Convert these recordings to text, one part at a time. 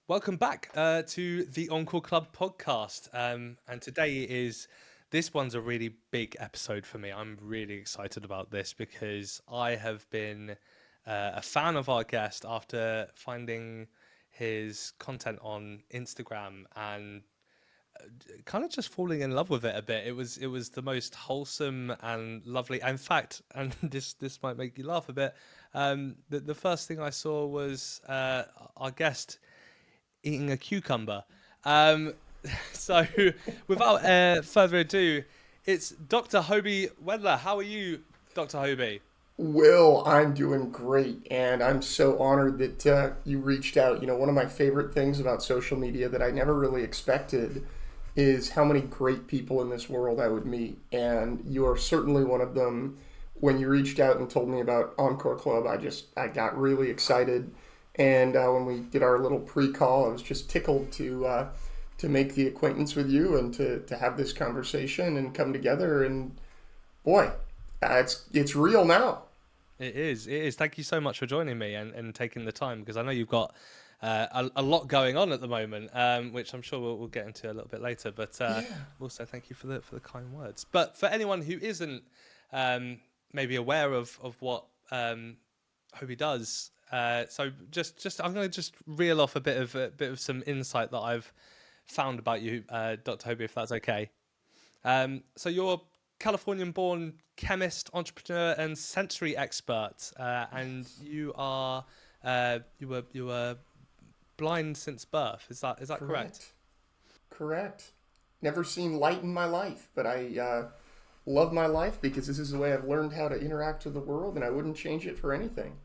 Welcome back to the Encore Club Podcast. And this one's a really big episode for me. I'm really excited about this because I have been a fan of our guest after finding his content on Instagram and kind of just falling in love with it a bit. It was the most wholesome and lovely. In fact, and this might make you laugh a bit. The first thing I saw was our guest eating a cucumber. Um, so, without further ado, it's Dr. Hoby Wedler. How are you, Dr. Hoby? Will, I'm doing great, and I'm so honored that you reached out. One of my favorite things about social media that I never really expected is how many great people in this world I would meet, and you are certainly one of them. When you reached out and told me about Encore Club, I got really excited, and when we did our little pre-call, I was just tickled to make the acquaintance with you and to have this conversation and come together. And boy, it's real now. It is. It is. Thank you so much for joining me and taking the time because I know you've got a lot going on at the moment, which I'm sure we'll get into a little bit later. But Yeah. also thank you for the kind words. But for anyone who isn't maybe aware of what Hobie does, so just I'm going to just reel off a bit of some insight that I've found about you, Dr. Hobie, if that's okay. So you're Californian-born chemist, entrepreneur, and sensory expert, and you were blind since birth. Is that correct? Correct. Correct. Never seen light in my life, but I love my life because this is the way I've learned how to interact with the world, and I wouldn't change it for anything.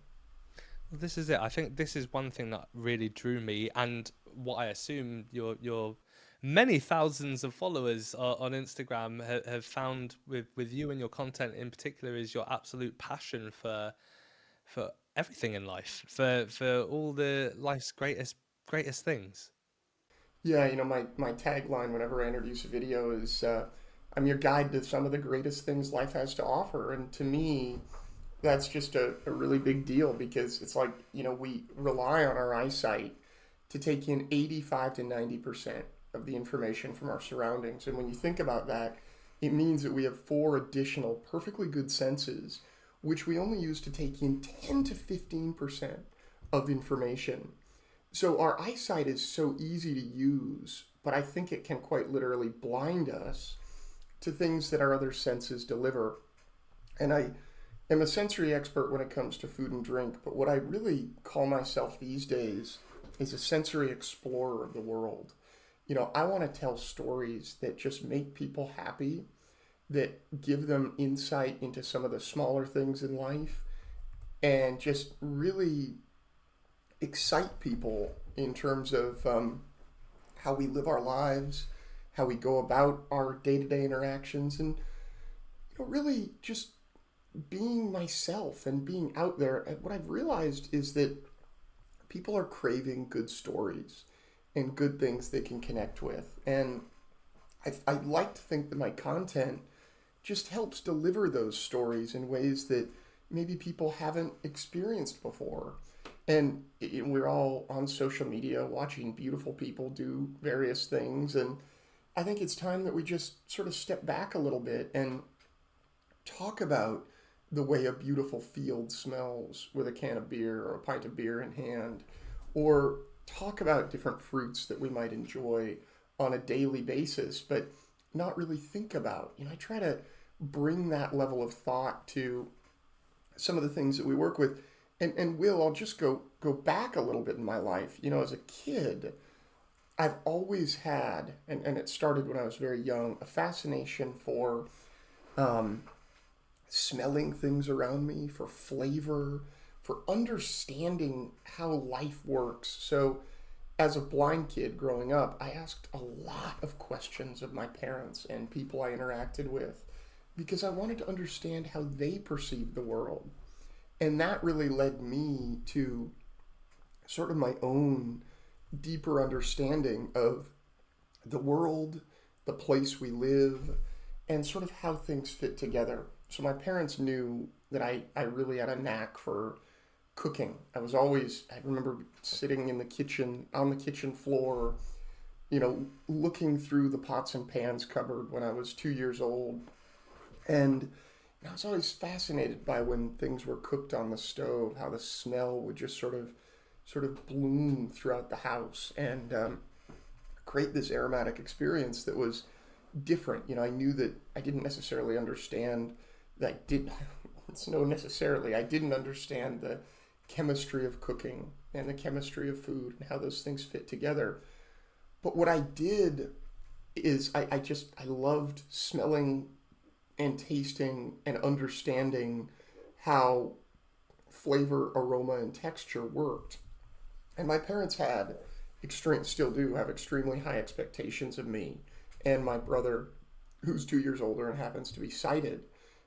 Well, this is it. I think this is one thing that really drew me, and what I assume your many thousands of followers on Instagram have found with you and your content in particular is your absolute passion for everything in life, for all the life's greatest things. Yeah, my tagline whenever I introduce a video is I'm your guide to some of the greatest things life has to offer. And to me, that's just a really big deal because it's like, we rely on our eyesight to take in 85 to 90% of the information from our surroundings. And when you think about that, it means that we have four additional perfectly good senses, which we only use to take in 10 to 15% of information. So our eyesight is so easy to use, but I think it can quite literally blind us to things that our other senses deliver. And I am a sensory expert when it comes to food and drink, but what I really call myself these days is a sensory explorer of the world. I want to tell stories that just make people happy, that give them insight into some of the smaller things in life, and just really excite people in terms of how we live our lives, how we go about our day to day interactions, and really just being myself and being out there. And what I've realized is that people are craving good stories and good things they can connect with. And I like to think that my content just helps deliver those stories in ways that maybe people haven't experienced before. And we're all on social media watching beautiful people do various things. And I think it's time that we just sort of step back a little bit and talk about the way a beautiful field smells with a can of beer or a pint of beer in hand, or talk about different fruits that we might enjoy on a daily basis, but not really think about. I try to bring that level of thought to some of the things that we work with. And Will, I'll just go back a little bit in my life. As a kid, I've always had, and it started when I was very young, a fascination for um, smelling things around me, for flavor, for understanding how life works. So, as a blind kid growing up, I asked a lot of questions of my parents and people I interacted with because I wanted to understand how they perceived the world. And that really led me to sort of my own deeper understanding of the world, the place we live, and sort of how things fit together. So my parents knew that I really had a knack for cooking. I remember sitting in the kitchen, on the kitchen floor, looking through the pots and pans cupboard when I was 2 years old. And I was always fascinated by when things were cooked on the stove, how the smell would just sort of bloom throughout the house and create this aromatic experience that was different. I knew that I didn't necessarily understand that I did. It's no necessarily. I didn't understand the chemistry of cooking and the chemistry of food and how those things fit together. But what I did is I loved smelling and tasting and understanding how flavor, aroma, and texture worked. And my parents still do have extremely high expectations of me and my brother, who's 2 years older and happens to be sighted.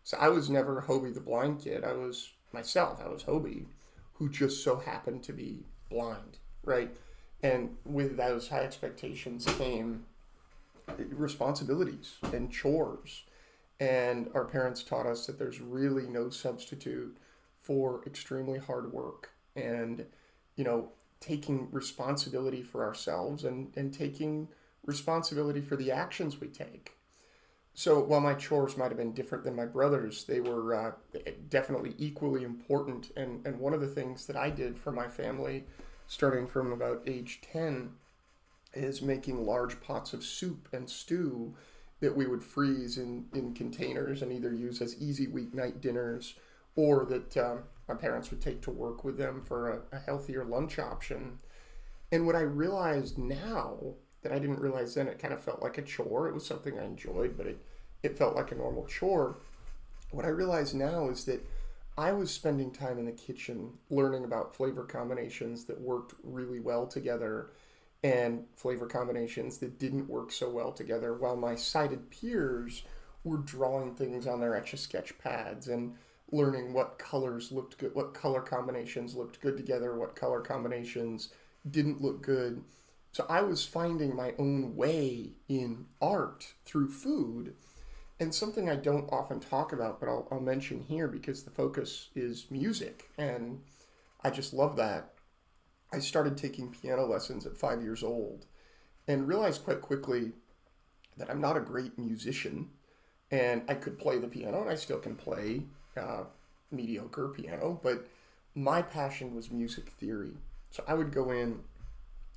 So I was never Hoby the blind kid. I was Hoby, who just so happened to be blind, right? And with those high expectations came responsibilities and chores. And our parents taught us that there's really no substitute for extremely hard work and, taking responsibility for ourselves and taking responsibility for the actions we take. So while my chores might have been different than my brother's, they were definitely equally important. And one of the things that I did for my family, starting from about age 10, is making large pots of soup and stew that we would freeze in containers and either use as easy weeknight dinners or that my parents would take to work with them for a healthier lunch option. And what I realized now that I didn't realize then, it kind of felt like a chore. It was something I enjoyed, but it felt like a normal chore. What I realize now is that I was spending time in the kitchen learning about flavor combinations that worked really well together and flavor combinations that didn't work so well together, while my sighted peers were drawing things on their Etch-a-Sketch pads and learning what colors looked good, what color combinations looked good together, what color combinations didn't look good. So I was finding my own way in art through food, and something I don't often talk about, but I'll mention here because the focus is music, and I just love that. I started taking piano lessons at 5 years old and realized quite quickly that I'm not a great musician, and I could play the piano, and I still can play mediocre piano, but my passion was music theory. So I would go in,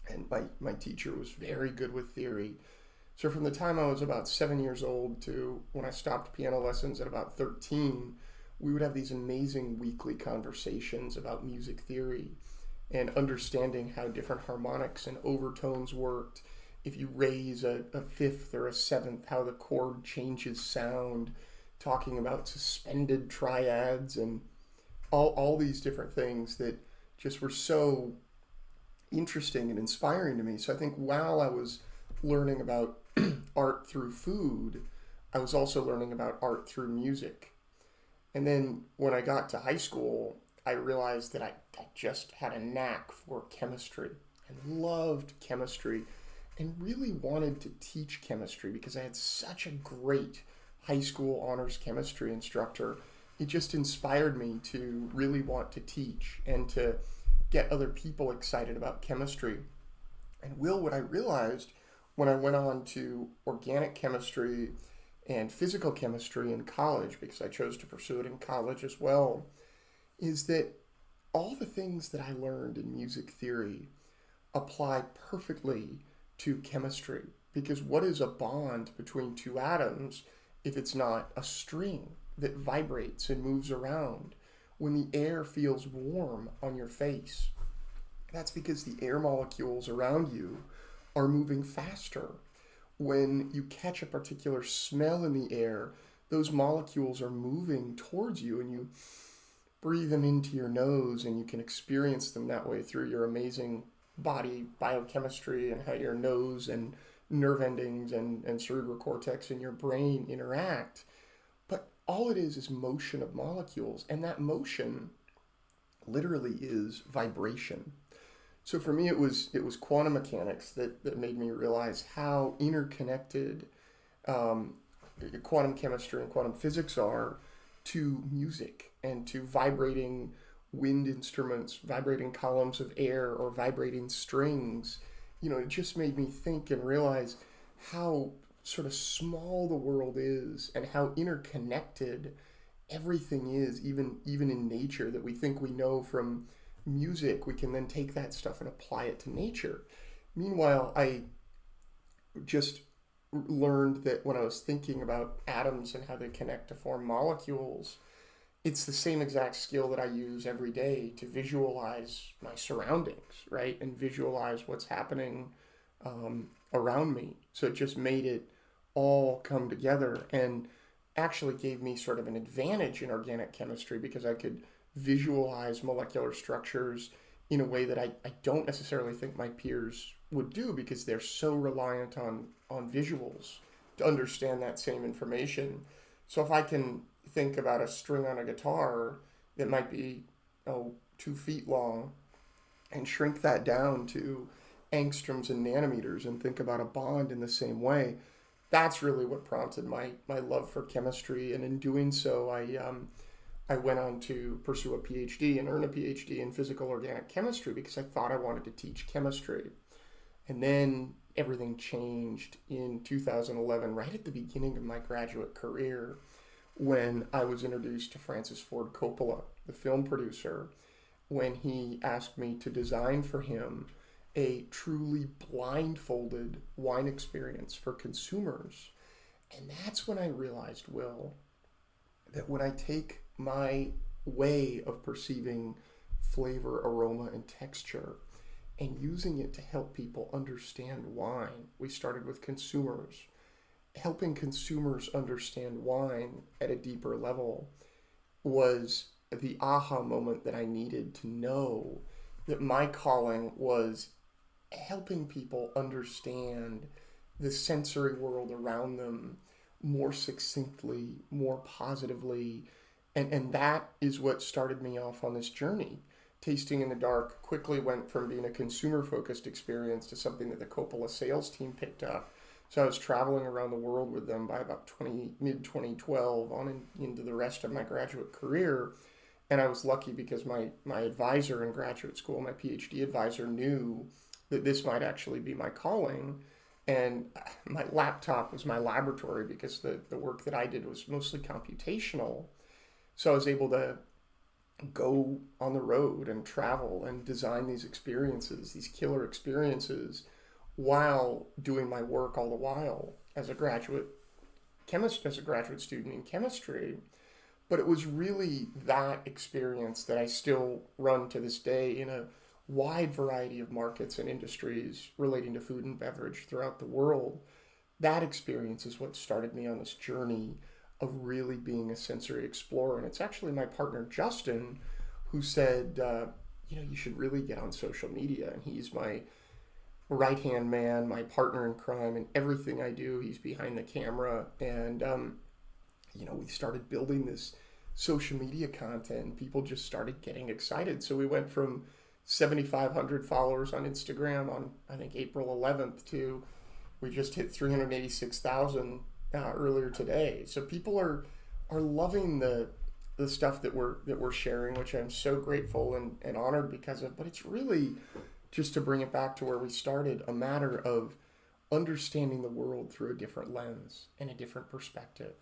and my teacher was very good with theory. So from the time I was about 7 years old to when I stopped piano lessons at about 13, we would have these amazing weekly conversations about music theory and understanding how different harmonics and overtones worked. If you raise a fifth or a seventh, how the chord changes sound, talking about suspended triads and all these different things that just were so interesting and inspiring to me. So I think while I was learning about art through food, I was also learning about art through music. And then when I got to high school, I realized that I just had a knack for chemistry and loved chemistry and really wanted to teach chemistry because I had such a great high school honors chemistry instructor. It just inspired me to really want to teach and to get other people excited about chemistry. And what I realized when I went on to organic chemistry and physical chemistry in college, because I chose to pursue it in college as well, is that all the things that I learned in music theory apply perfectly to chemistry. Because what is a bond between two atoms if it's not a string that vibrates and moves around when the air feels warm on your face? That's because the air molecules around you are moving faster. When you catch a particular smell in the air, those molecules are moving towards you and you breathe them into your nose and you can experience them that way through your amazing body biochemistry and how your nose and nerve endings and cerebral cortex in your brain interact. But all it is motion of molecules, and that motion literally is vibration. So for me, it was quantum mechanics that made me realize how interconnected quantum chemistry and quantum physics are to music and to vibrating wind instruments, vibrating columns of air, or vibrating strings. It just made me think and realize how sort of small the world is and how interconnected everything is, even in nature, that we think we know from music. We can then take that stuff and apply it to nature. Meanwhile, I just learned that when I was thinking about atoms and how they connect to form molecules, it's the same exact skill that I use every day to visualize my surroundings, right? And visualize what's happening around me. So it just made it all come together and actually gave me sort of an advantage in organic chemistry because I could visualize molecular structures in a way that I don't necessarily think my peers would do because they're so reliant on visuals to understand that same information. So if I can think about a string on a guitar that might be 2 feet long and shrink that down to angstroms and nanometers and think about a bond in the same way, that's really what prompted my love for chemistry. And in doing so, I went on to pursue a PhD and earn a PhD in physical organic chemistry because I thought I wanted to teach chemistry. And then everything changed in 2011, right at the beginning of my graduate career, when I was introduced to Francis Ford Coppola, the film producer, when he asked me to design for him a truly blindfolded wine experience for consumers. And that's when I realized, Will, that when I take my way of perceiving flavor, aroma, and texture and using it to help people understand wine, we started with consumers. Helping consumers understand wine at a deeper level was the aha moment that I needed to know that my calling was helping people understand the sensory world around them more succinctly, more positively. And that is what started me off on this journey. Tasting in the Dark quickly went from being a consumer focused experience to something that the Coppola sales team picked up. So I was traveling around the world with them by about mid 2012 on into the rest of my graduate career. And I was lucky because my advisor in graduate school, my PhD advisor, knew that this might actually be my calling. And my laptop was my laboratory because the work that I did was mostly computational. So I was able to go on the road and travel and design these experiences, these killer experiences, while doing my work all the while as a graduate chemist, as a graduate student in chemistry. But it was really that experience that I still run to this day in a wide variety of markets and industries relating to food and beverage throughout the world. That experience is what started me on this journey of really being a sensory explorer. And it's actually my partner, Justin, who said, you should really get on social media. And he's my right hand man, my partner in crime, and everything I do. He's behind the camera. And, we started building this social media content, and people just started getting excited. So we went from 7,500 followers on Instagram on, I think, April 11th to we just hit 386,000 earlier today. So people are loving the stuff that we're sharing, which I'm so grateful and honored because of. But it's really, just to bring it back to where we started, a matter of understanding the world through a different lens and a different perspective.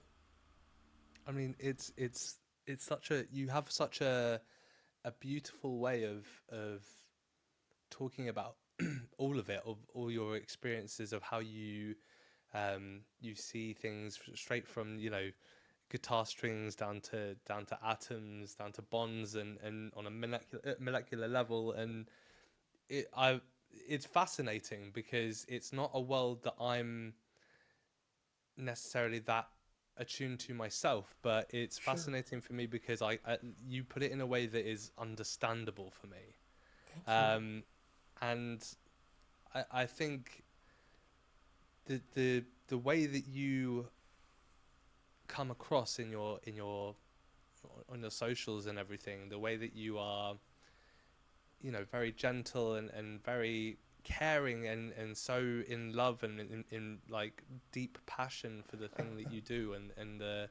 I mean, it's such a you have such a beautiful way of talking about all of it, of all your experiences of how you see things straight from guitar strings down to atoms, down to bonds, and on a molecular level. And it I it's fascinating because it's not a world that I'm necessarily that attuned to myself, but it's Sure. fascinating for me because you put it in a way that is understandable for me. Thank you. um and I think the way that you come across in your on your socials and everything, the way that you are, very gentle and very caring and so in love and in like deep passion for the thing that you do, and the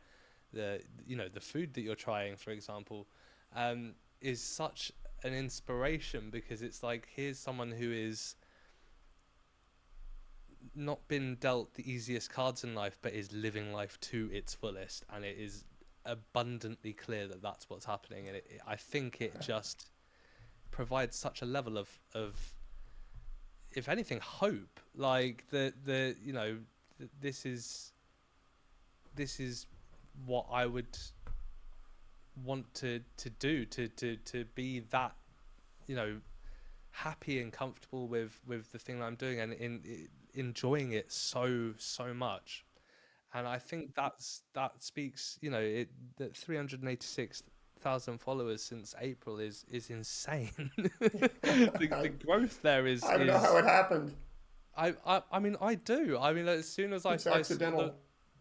the food that you're trying, for example, um is such an inspiration, because it's like, here's someone who is not been dealt the easiest cards in life, but is living life to its fullest, and it is abundantly clear that that's what's happening. And I think it just provides such a level of, if anything, hope. Like the you know, this is what I would want to do, to be that, happy and comfortable with the thing that I'm doing, and enjoying it so much. And I think that speaks, that 386,000 followers since April is insane. The I, growth there I don't know how it happened. I mean, I do. I mean, as soon as It's I saw accidental.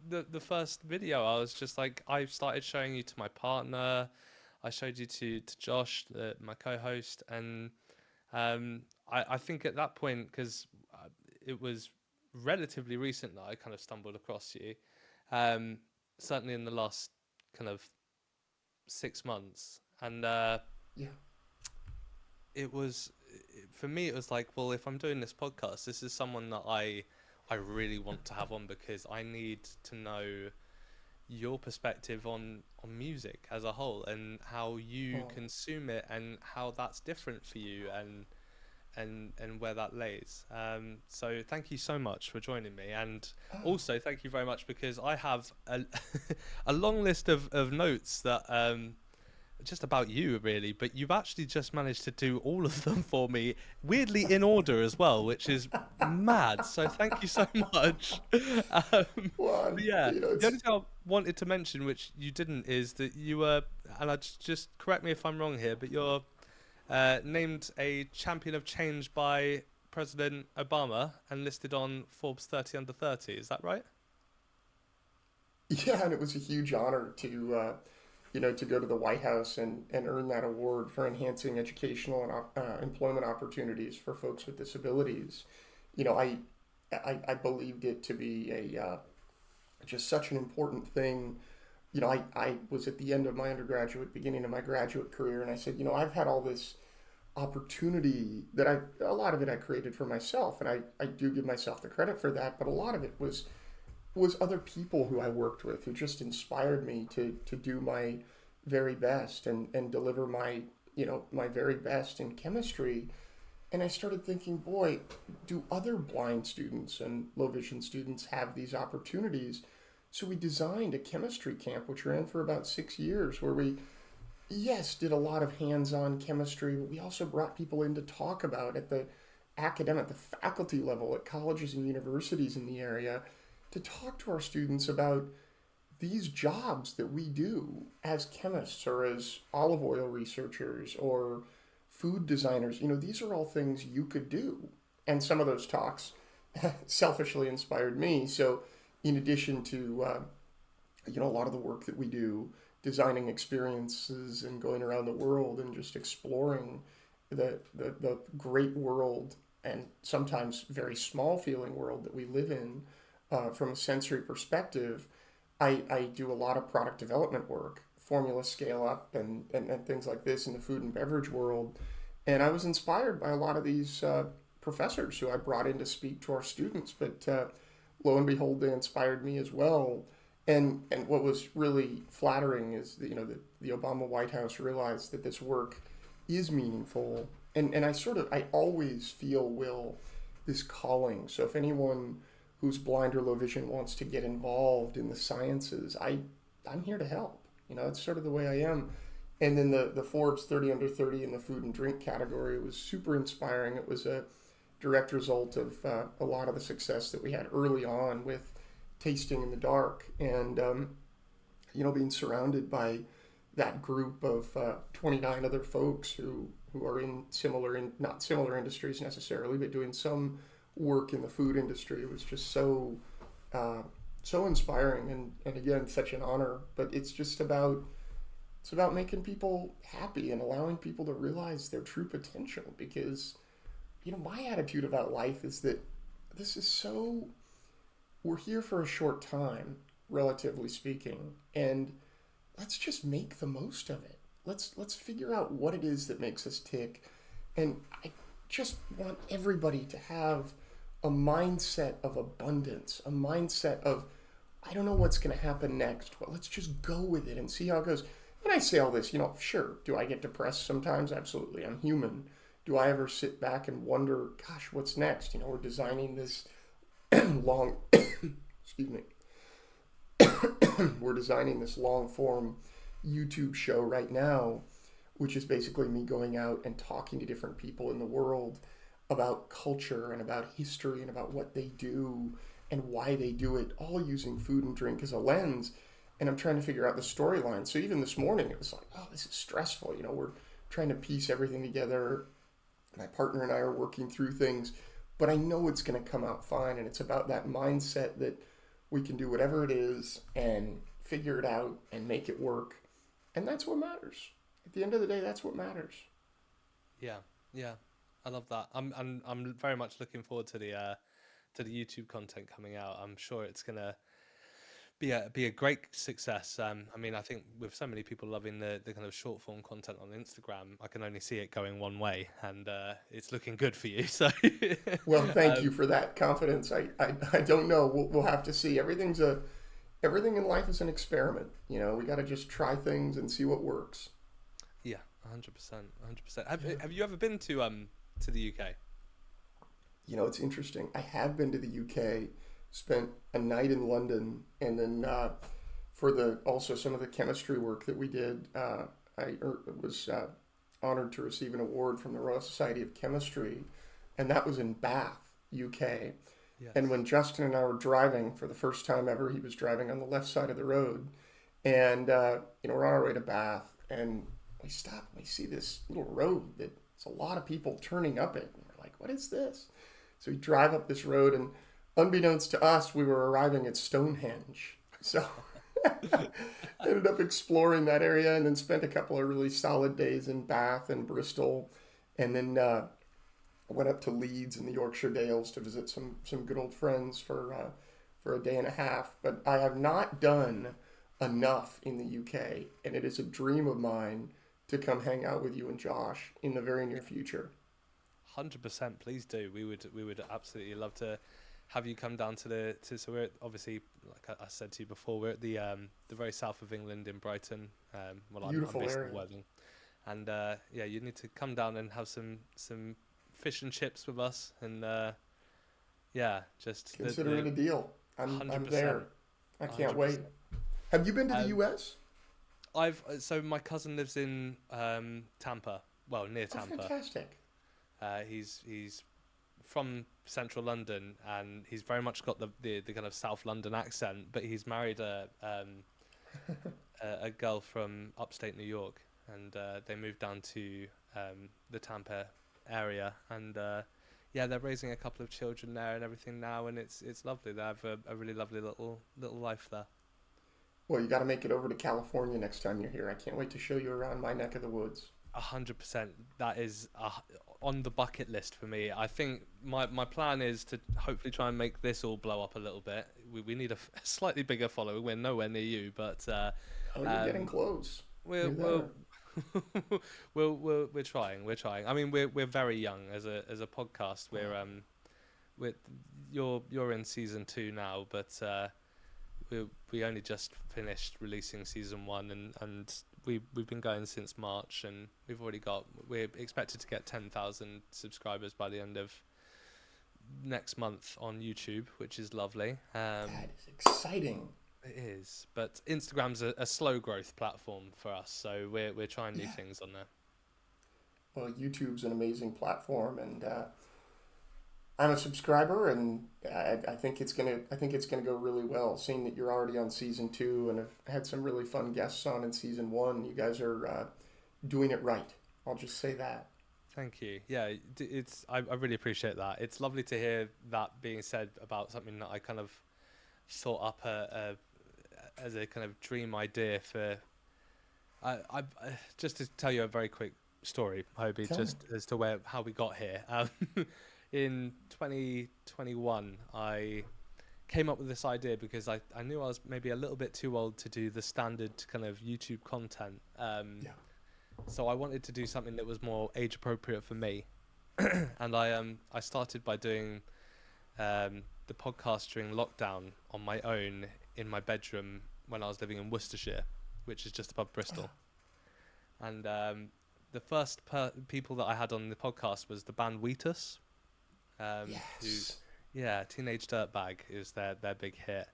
the first video, I was just like, I started showing you to my partner, I showed you to Josh, my co-host, and I think at that point, because it was relatively recent that I kind of stumbled across you, um, certainly in the last kind of 6 months, and Yeah. it was, for me, it was like, well, if I'm doing this podcast, this is someone that I really want to have on, because I need to know your perspective on music as a whole, and how you Well, consume it, and how that's different for you, and where that lays. So thank you so much for joining me, and oh, also thank you very much, because I have a, a long list of notes that just about you, really, but you've actually just managed to do all of them for me, weirdly in order as well, which is mad. So thank you so much. But well, yeah, the it's only thing I wanted to mention, which you didn't, is that you were, and I just correct me if I'm wrong here, but you're named a champion of change by President Obama and listed on Forbes 30 under 30. Is that right? yeah, and it was a huge honor to go to the White House and earn that award for enhancing educational and employment opportunities for folks with disabilities. You know, I believed it to be just such an important thing. I was at the end of my undergraduate, beginning of my graduate career, and I said, I've had all this opportunity that a lot of it I created for myself, and I do give myself the credit for that, but a lot of it was other people who I worked with who just inspired me to do my very best and deliver my very best in chemistry. And I started thinking, boy, do other blind students and low vision students have these opportunities? So we designed a chemistry camp, which ran for about 6 years, where we, yes, did a lot of hands-on chemistry, but we also brought people in to talk about at the academic, the faculty level at colleges and universities in the area, to talk to our students about these jobs that we do as chemists or as olive oil researchers or food designers. These are all things you could do. And some of those talks selfishly inspired me. So, in addition to a lot of the work that we do, designing experiences and going around the world and just exploring the great world and sometimes very small feeling world that we live in from a sensory perspective, I do a lot of product development work, formula scale up, and things like this in the food and beverage world. And I was inspired by a lot of these professors who I brought in to speak to our students, but lo and behold, they inspired me as well. And what was really flattering is that the Obama White House realized that this work is meaningful, and I always feel, Will, this calling. So if anyone who's blind or low vision wants to get involved in the sciences, I'm here to help. It's sort of the way I am. And then the Forbes 30 under 30 in the food and drink category was super inspiring. It was a direct result of a lot of the success that we had early on with tasting in the dark, and being surrounded by that group of 29 other folks who are in not similar industries necessarily, but doing some work in the food industry. It was just so inspiring, and again, such an honor. But it's about making people happy and allowing people to realize their true potential, because my attitude about life is that this is so we're here for a short time, relatively speaking, and let's just make the most of it. let's figure out what it is that makes us tick. And I just want everybody to have a mindset of abundance, a mindset of, I don't know what's going to happen next, but let's just go with it and see how it goes. And I say all this, sure, do I get depressed sometimes? Absolutely. I'm human. Do I ever sit back and wonder, gosh, what's next? We're designing this long, excuse me, we're designing this long form YouTube show right now, which is basically me going out and talking to different people in the world about culture and about history and about what they do and why they do it, all using food and drink as a lens. And I'm trying to figure out the storyline. So even this morning, it was like, oh, this is stressful. We're trying to piece everything together. My partner and I are working through things, but I know it's going to come out fine. And it's about that mindset that we can do whatever it is and figure it out and make it work. And that's what matters. At the end of the day, that's what matters. Yeah, yeah, I love that. I'm very much looking forward to the YouTube content coming out. I'm sure it's gonna be a great success. I mean, I think with so many people loving the kind of short form content on Instagram, I can only see it going one way, and it's looking good for you. So, Well, thank you for that confidence. I don't know. We'll have to see. Everything in life is an experiment. We got to just try things and see what works. yeah, 100%, 100%. Have you ever been to the UK? It's interesting. I have been to the UK, spent a night in London, and then for also some of the chemistry work that we did, I was honored to receive an award from the Royal Society of Chemistry, and that was in Bath, UK. Yes. And when Justin and I were driving for the first time ever, he was driving on the left side of the road, and we're on our way to Bath, and we stop and we see this little road that there's a lot of people turning up it, and we're like, what is this? So we drive up this road, and unbeknownst to us, we were arriving at Stonehenge. So ended up exploring that area, and then spent a couple of really solid days in Bath and Bristol, and then went up to Leeds and the Yorkshire Dales to visit some good old friends for a day and a half. But I have not done enough in the UK, and it is a dream of mine to come hang out with you and Josh in the very near future. 100%, please do. We would absolutely love to have you come down so we're obviously, like I said to you before, we're at the very south of England in Brighton. Beautiful I'm based area. in Worthing, and you need to come down and have some fish and chips with us, and just Consider it a deal. I'm there. I can't 100%. Wait. Have you been to the US? So my cousin lives in Tampa, well, near Tampa. Oh, fantastic. He's from central London, and he's very much got the kind of South London accent, but he's married a girl from upstate New York, and they moved down to the Tampa area, and they're raising a couple of children there and everything now, and it's lovely. They have a really lovely little life there. Well, you got to make it over to California next time you're here. I can't wait to show you around my neck of the woods. 100%. That is on the bucket list for me. I think my plan is to hopefully try and make this all blow up a little bit. We need a slightly bigger following. We're nowhere near you, but you're getting close. We're trying. We're trying. I mean, we're very young as a podcast. You're in season 2 now, but we only just finished releasing season 1, and we've been going since March, and we're expected to get 10,000 subscribers by the end of next month on YouTube, which is lovely. That is exciting. It is, but Instagram's a slow growth platform for us, so we're trying new things on there. Well, YouTube's an amazing platform, and I'm a subscriber, and I think it's gonna go really well. Seeing that you're already on season 2 and have had some really fun guests on in season 1, you guys are doing it right. I'll just say that. Thank you. Yeah, I really appreciate that. It's lovely to hear that being said about something that I kind of thought up as a kind of dream idea for. I just to tell you a very quick story, Hoby, as to how we got here. In 2021, I came up with this idea because I knew I was maybe a little bit too old to do the standard kind of YouTube content. So I wanted to do something that was more age appropriate for me, and I started by doing the podcast during lockdown on my own in my bedroom when I was living in Worcestershire, which is just above Bristol. And the first people that I had on the podcast was the band Wheatus, who, Yes. yeah, Teenage Dirtbag is their big hit,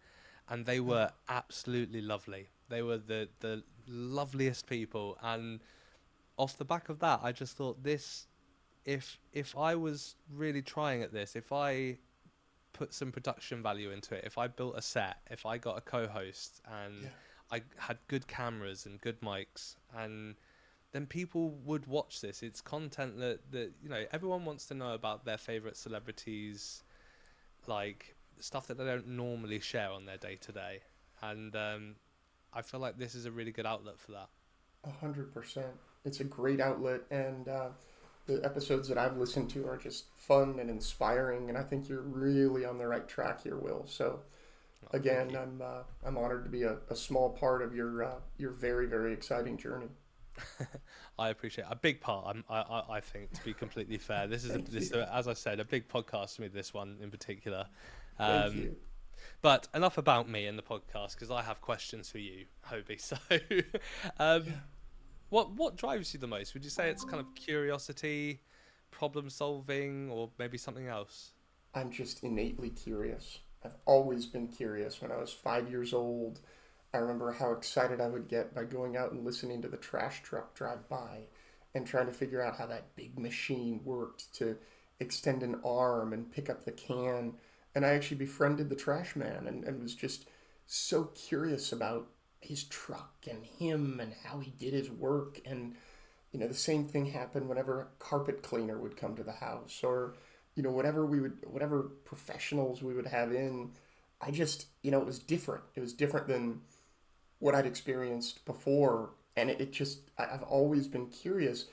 and they were absolutely lovely. They were the loveliest people, and off the back of that, I just thought this. If I was really trying at this, if I put some production value into it, if I built a set, if I got a co-host Yeah. and I had good cameras and good mics, and then people would watch this. It's content that everyone wants to know about their favorite celebrities, like stuff that they don't normally share on their day to day, and I feel like this is a really good outlet for that. 100%. It's a great outlet, and the episodes that I've listened to are just fun and inspiring. And I think you're really on the right track here, Will. So Oh, thank again, you. I'm honored to be a small part of your very very exciting journey. I appreciate a big part. I think, to be completely fair, this is Thank you. as I said, a big podcast for me. This one in particular. Thank Um, you. but enough about me and the podcast because I have questions for you, Hobie. So, Yeah. um, what drives you the most? Would you say it's kind of curiosity, problem solving, or maybe something else? I'm just innately curious. I've always been curious. When I was 5 years old, I remember how excited I would get by going out and listening to the trash truck drive by and trying to figure out how that big machine worked to extend an arm and pick up the can. And I actually befriended the trash man and was just so curious about his truck and him and how he did his work. And the same thing happened whenever a carpet cleaner would come to the house, or whatever professionals we would have in. I just, it was different. It was different than what I'd experienced before. And it just, I've always been curious.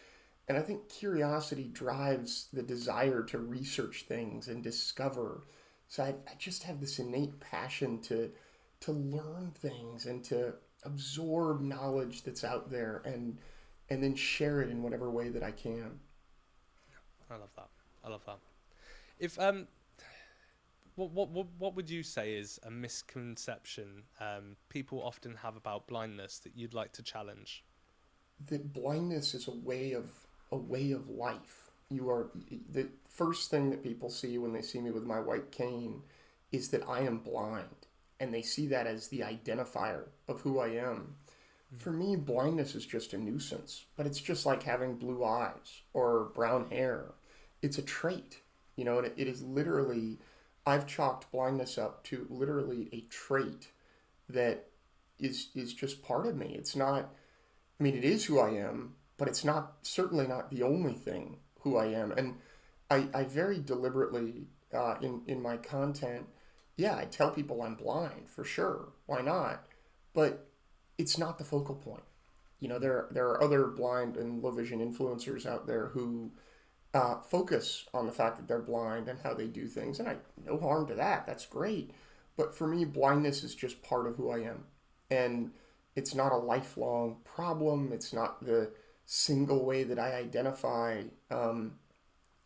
And I think curiosity drives the desire to research things and discover. So I just have this innate passion to learn things and to absorb knowledge that's out there and then share it in whatever way that I can. I love that. I love that. If what would you say is a misconception people often have about blindness that you'd like to challenge? That blindness is a way of life. You are the first thing that people see when they see me with my white cane is that I am blind, and they see that as the identifier of who I am. Mm. For me, blindness is just a nuisance, but it's just like having blue eyes or brown hair. It's a trait, and it is literally, I've chalked blindness up to literally a trait that is just part of me. It's not, I mean, it is who I am, but it's not, certainly not the only thing who I am. And I very deliberately, in my content, yeah, I tell people I'm blind for sure. Why not? But it's not the focal point. There are other blind and low vision influencers out there who focus on the fact that they're blind and how they do things, and I no harm to that. That's great. But for me, blindness is just part of who I am, and it's not a lifelong problem. It's not the single way that I identify.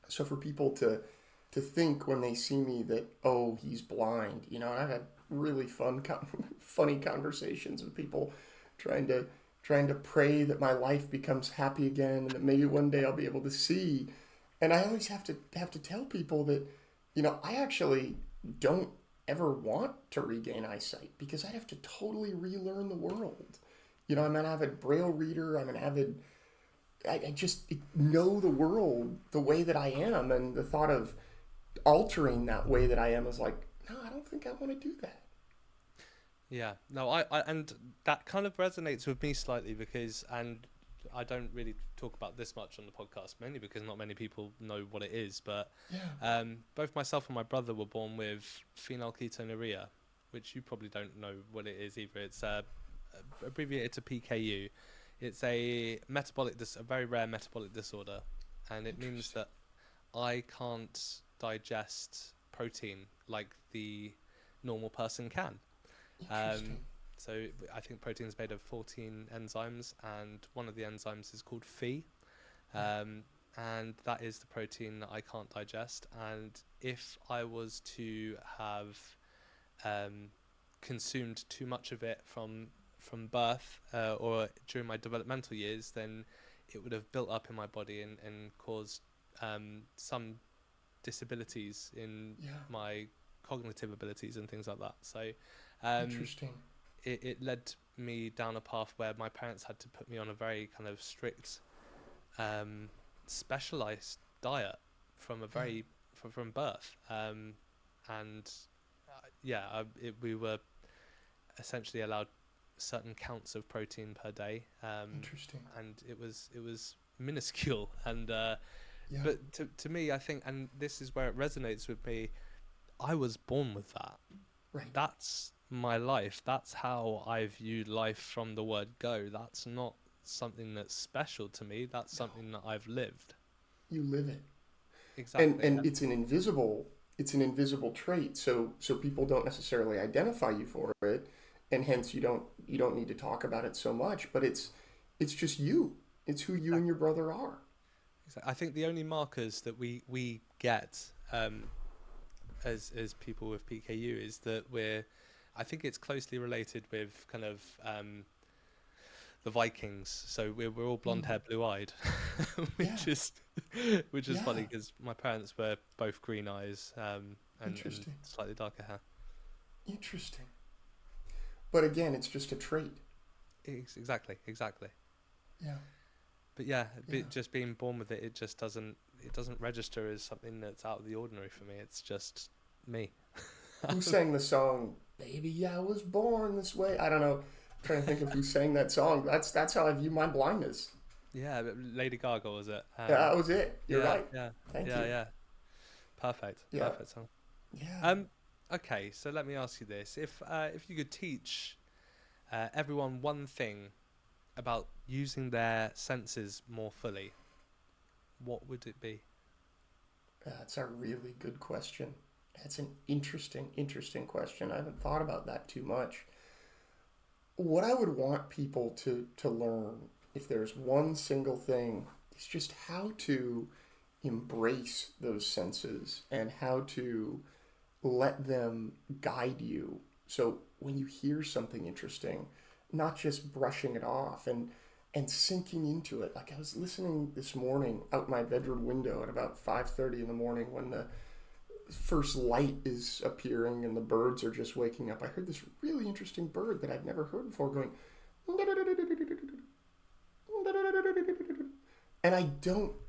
So for people to think when they see me that, oh, he's blind, and I've had really funny conversations with people trying to pray that my life becomes happy again and that maybe one day I'll be able to see. And I always have to tell people that, I actually don't ever want to regain eyesight because I'd have to totally relearn the world. I'm an avid braille reader. I'm an avid, I just know the world the way that I am. And the thought of altering that way that I am is like, no, I don't think I want to do that. Yeah, no, and that kind of resonates with me slightly because, and I don't really talk about this much on the podcast, mainly because not many people know what it is. But Yeah. both myself and my brother were born with phenol ketonuria, which you probably don't know what it is either. It's abbreviated to PKU. It's a very rare metabolic disorder, and it means Interesting. that I can't digest protein like the normal person can. Um, Interesting. So I think protein is made of 14 enzymes, and one of the enzymes is called Phi. Um, and that is the protein that I can't digest. And if I was to have um, consumed too much of it from birth or during my developmental years, then it would have built up in my body and caused some disabilities in Yeah. my cognitive abilities and things like that. So um, Interesting. it led me down a path where my parents had to put me on a very kind of strict, um, specialized diet from a Yeah. very from birth. And yeah, we were essentially allowed certain counts of protein per day, Interesting. and it was minuscule. And Yeah. but to me, I think, and this is where it resonates with me. I was born with that. Right. That's my life. That's how I viewed life from the word go. That's not something that's special to me. That's No. something that I've lived. You live it. And Exactly. and it's an invisible trait. So people don't necessarily identify you for it, and hence you don't need to talk about it so much, but it's just you. It's who you and your brother are. I think the only markers that we get as people with PKU is that I think it's closely related with kind of the Vikings. So we're all blonde Mm. hair, blue eyed, Yeah. which is funny Yeah. because my parents were both green eyes, and Interesting. slightly darker hair. Interesting. But again, it's just a trait. Exactly. Yeah. But yeah, Yeah. just being born with it, it doesn't register as something that's out of the ordinary for me. It's just me. Who sang the song "Baby, I Was Born This Way"? I don't know. I'm trying to think of who sang that song. That's how I view my blindness. Yeah, but Lady Gaga was it? Yeah, that was it. You're Yeah, right. yeah, Thank yeah, you. yeah. Perfect, Yeah. perfect song. Yeah. Um, okay, so let me ask you this: if you could teach everyone one thing about using their senses more fully, what would it be? That's a really good question. That's an interesting question. I haven't thought about that too much. What I would want people to learn, if there's one single thing, is just how to embrace those senses and how to let them guide you. So when you hear something interesting, not just brushing it off and sinking into it. Like I was listening this morning out my bedroom window at about 5:30 in the morning when the first light is appearing and the birds are just waking up. I heard this really interesting bird that I'd never heard before going, and I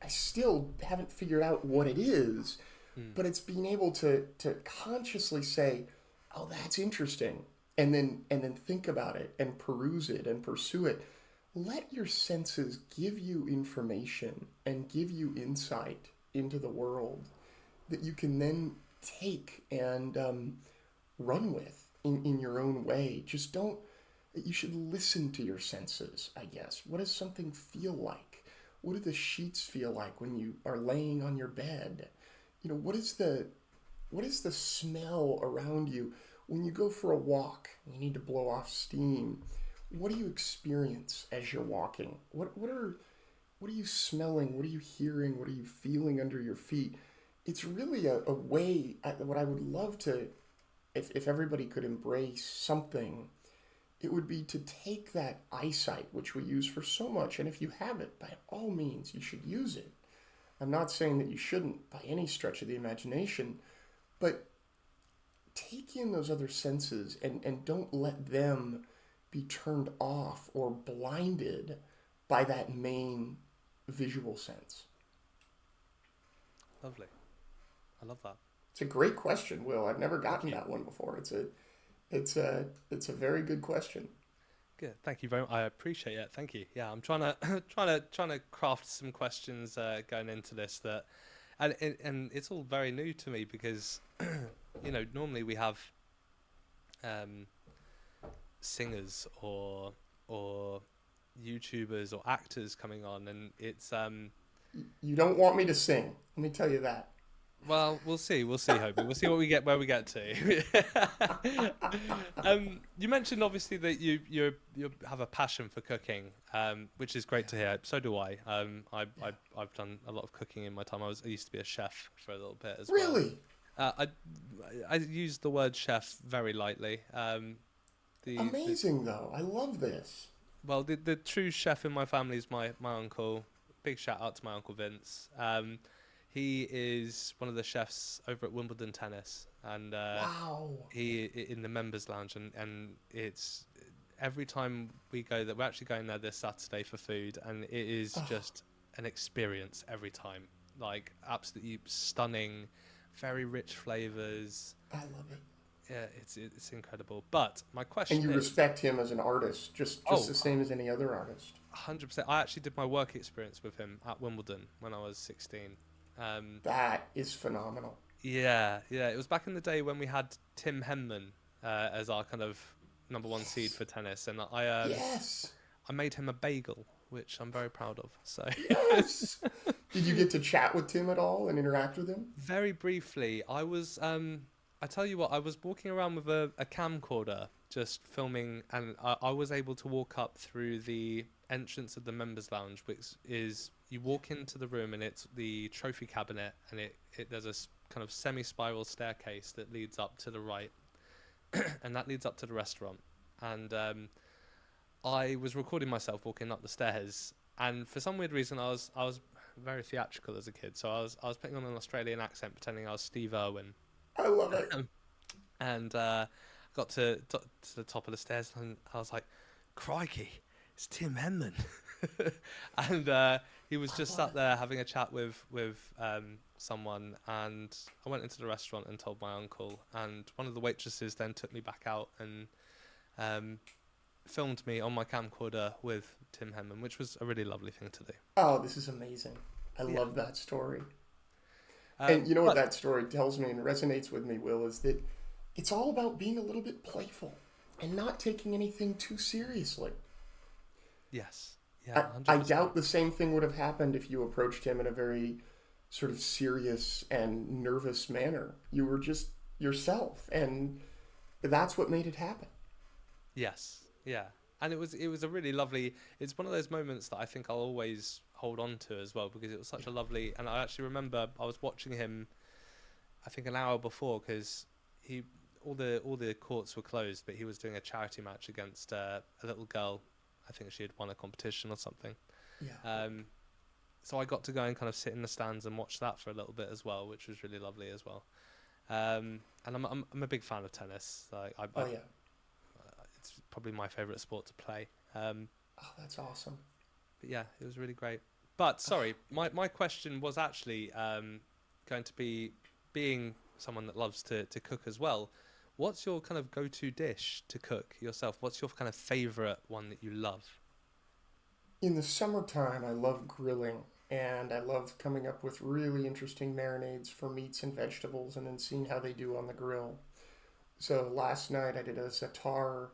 still haven't figured out what it is, Hmm. but it's being able to consciously say, "Oh, that's interesting," and then think about it and peruse it and pursue it. Let your senses give you information and give you insight into the world that you can then take and run with in your own way. Just don't. You should listen to your senses, I guess. What does something feel like? What do the sheets feel like when you are laying on your bed? What is the smell around you when you go for a walk? You need to blow off steam. What do you experience as you're walking? What are you smelling? What are you hearing? What are you feeling under your feet? It's really a way. What I would love to, if everybody could embrace something, it would be to take that eyesight, which we use for so much, and if you have it, by all means, you should use it. I'm not saying that you shouldn't by any stretch of the imagination, but take in those other senses and don't let them be turned off or blinded by that main visual sense. Lovely. I love that. It's a great question, Will. I've never Thank gotten you. that one before. It's a very good question. Good. Thank you very much. I appreciate it. Thank you. Yeah, I'm trying to trying to craft some questions going into this that, and it's all very new to me because, normally we have um, singers or YouTubers or actors coming on, and it's You don't want me to sing. Let me tell you that. Well, we'll see. We'll see, Hoby. We'll see what we get where we get to. You mentioned obviously that you have a passion for cooking, which is great Yeah. to hear. So do I. Yeah. I've done a lot of cooking in my time. I used to be a chef for a little bit as well. Really Uh, I use the word chef very lightly. The amazing, though. I love this. well, the true chef in my family is my uncle. Big shout out to my uncle Vince. He is one of the chefs over at Wimbledon Tennis, and Wow. in the members lounge, and it's every time we go there. We're actually going there this Saturday for food, and it is Oh, just an experience every time. Like absolutely stunning, very rich flavors. I love it. Yeah, it's incredible. But my And question you is, respect him as an artist, just oh, the same as any other artist. 100%. I actually did my work experience with him at Wimbledon when I was 16. That is phenomenal. Yeah, yeah. It was back in the day when we had Tim Henman as our kind of number one seed Yes. for tennis, and Yes. I made him a bagel, which I'm very proud of. So Yes. Did you get to chat with Tim at all and interact with him? very briefly, I tell you what, I was walking around with a camcorder just filming, and I was able to walk up through the entrance of the members lounge, which is you walk into the room and it's the trophy cabinet, and there's a kind of semi-spiral staircase that leads up to the right, and that leads up to the restaurant. And I was recording myself walking up the stairs, and for some weird reason, I was very theatrical as a kid, so I was putting on an Australian accent, pretending I was Steve Irwin, I love it. and got to the top of the stairs, and I was like, "Crikey, it's Tim Henman," and he was I just love sat it. there having a chat with someone, and I went into the restaurant and told my uncle, and one of the waitresses then took me back out and um, filmed me on my camcorder with Tim Henman, which was a really lovely thing to do. Oh, this is amazing. I Yeah. love that story. And you know what But that story tells me and resonates with me, Will, is that it's all about being a little bit playful and not taking anything too seriously. yes, yeah, I, one hundred I percent. doubt the same thing would have happened if you approached him in a very sort of serious and nervous manner. You were just yourself, and that's what made it happen. Yes, yeah, and it was a really lovely. It's one of those moments that I think I'll always hold on to as well because it was such Yeah. a lovely. And I actually remember I was watching him, I think an hour before because he all the courts were closed, but he was doing a charity match against a little girl. I think she had won a competition or something. Yeah. Um, so I got to go and kind of sit in the stands and watch that for a little bit as well, which was really lovely as well. And I'm a big fan of tennis. Like Oh, yeah. it's probably my favorite sport to play. Oh, that's awesome. But yeah, it was really great. But sorry, my question was actually going to be, being someone that loves to cook as well. What's your kind of go-to dish to cook yourself? What's your kind of favorite one that you love? In the summertime, I love grilling, and I love coming up with really interesting marinades for meats and vegetables and then seeing how they do on the grill. So last night I did a za'atar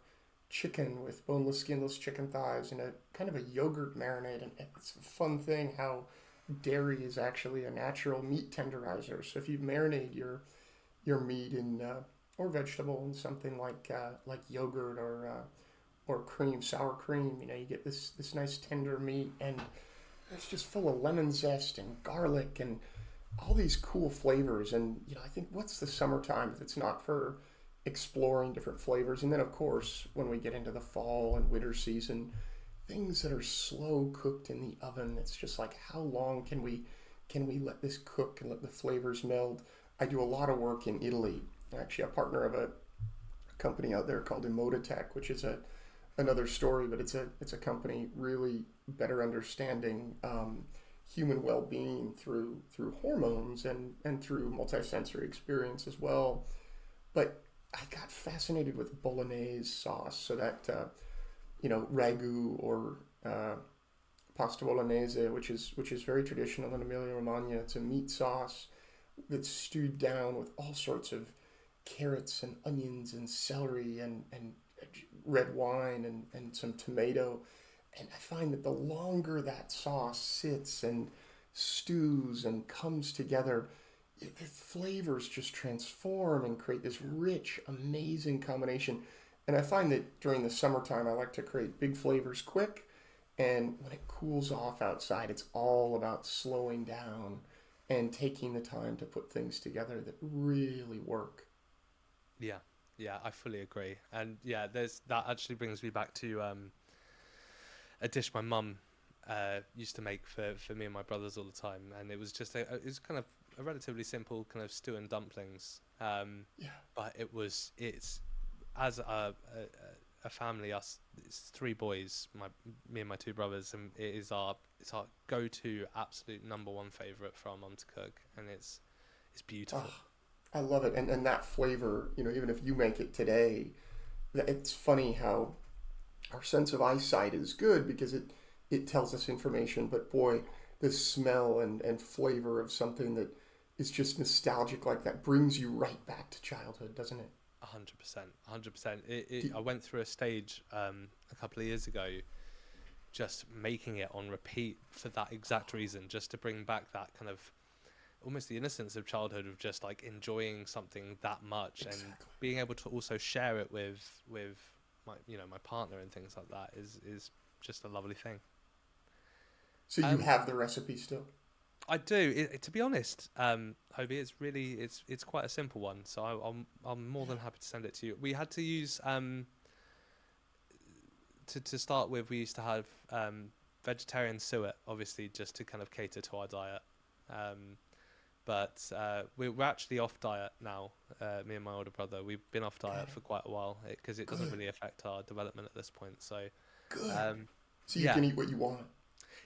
chicken with boneless, skinless chicken thighs and a kind of a yogurt marinade. And it's a fun thing how dairy is actually a natural meat tenderizer. So if you marinate your meat in or vegetable in something like yogurt or cream, sour cream, you get this nice tender meat, and it's just full of lemon zest and garlic and all these cool flavors. And I think what's the summertime if it's not for exploring different flavors? And then of course when we get into the fall and winter season, things that are slow cooked in the oven, it's just like how long can we let this cook and let the flavors meld? I do a lot of work in Italy. I'm actually a partner of a company out there called Emototech, which is another story, but it's a company really better understanding human well-being through hormones and through multisensory experience as well. But I got fascinated with bolognese sauce, so that ragu or pasta bolognese, which is very traditional in Emilia Romagna. It's a meat sauce that's stewed down with all sorts of carrots and onions and celery and red wine and some tomato. And I find that the longer that sauce sits and stews and comes together, the flavors just transform and create this rich, amazing combination. And I find that during the summertime, I like to create big flavors quick. And when it cools off outside, it's all about slowing down and taking the time to put things together that really work. Yeah, yeah, I fully agree. And yeah, there's that actually brings me back to a dish my mum used to make for me and my brothers all the time, and it was just it was kind of a relatively simple kind of stew and dumplings. Yeah. But it's as a family, us it's three boys, me and my two brothers, and it's our go-to absolute number one favorite for our mum to cook, and it's beautiful. Oh, I love it. And that flavor, even if you make it today, it's funny how our sense of eyesight is good because it tells us information, but boy, the smell and flavor of something that is just nostalgic like that brings you right back to childhood, doesn't it? 100%, 100%. Do, I went through a stage a couple of years ago, just making it on repeat for that exact reason, just to bring back that kind of almost the innocence of childhood of just like enjoying something that much and exactly. being able to also share it with my my partner and things like that is just a lovely thing. So you Um, have the recipe still? I do. To be honest, Hobie, it's quite a simple one. So I'm more Yeah. than happy to send it to you. We had to use to start with. We used to have vegetarian suet, obviously, just to kind of cater to our diet. Um, but we're actually off diet now. Me and my older brother, we've been off Okay. diet for quite a while because it doesn't Good. really affect our development at this point. So Good. um, So you yeah, can eat what you want.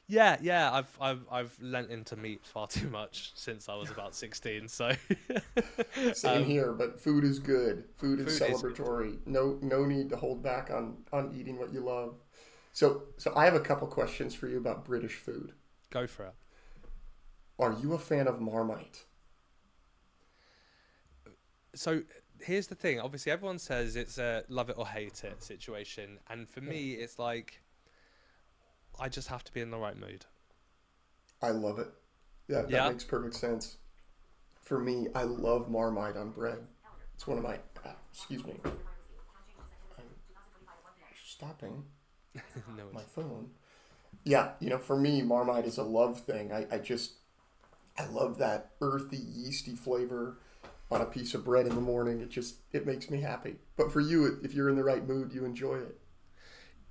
yeah. I've lent into meat far too much since I was about 16. So Same um, here, but food is good. Food is food is good. celebratory. No need to hold back on eating what you love. So I have a couple questions for you about British food. Go for it. Are you a fan of Marmite? So here's the thing. Obviously, everyone says it's a love it or hate it situation, and for Yeah. me, it's like I just have to be in the right mood. I love it. Yeah, that Yeah. makes perfect sense. For me, I love Marmite on bread. It's one of my excuse me. I'm stopping No, my it's phone. Yeah, for me, Marmite is a love thing. I love that earthy, yeasty flavor on a piece of bread in the morning. It makes me happy. But for you, if you're in the right mood, you enjoy it.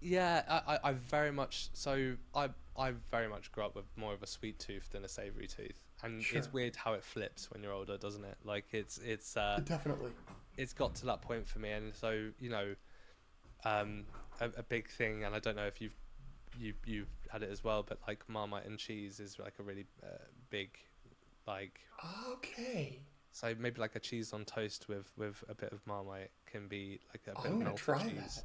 yeah. I very much so. I very much grew up with more of a sweet tooth than a savory tooth, and Sure, it's weird how it flips when you're older, doesn't it? Like definitely. it's got to that point for me, and so um, a big thing, and I don't know if you've had it as well, but like Marmite and cheese is like a really big like. Okay, So maybe like a cheese on toast with a bit of Marmite can be like a bit I'm of gonna melted try cheese. that.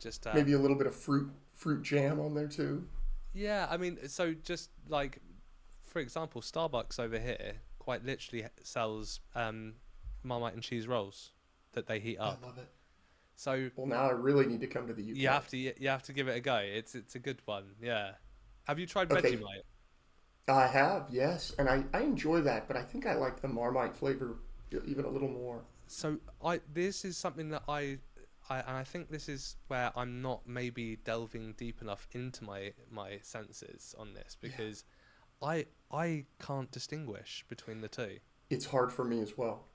Just Maybe a little bit of fruit jam on there too. yeah, I mean, so just like for example, Starbucks over here quite literally sells Marmite and cheese rolls that they heat I up. love it. So Well, now I really need to come to the UK. you have to give it a go. It's a good one. Yeah. Have you tried Okay, Vegemite? I have, yes, and I enjoy that, but I think I like the Marmite flavor even a little more. So I this is something that and I think this is where I'm not maybe delving deep enough into my senses on this Yeah, because I can't distinguish between the two. it's hard for me as well.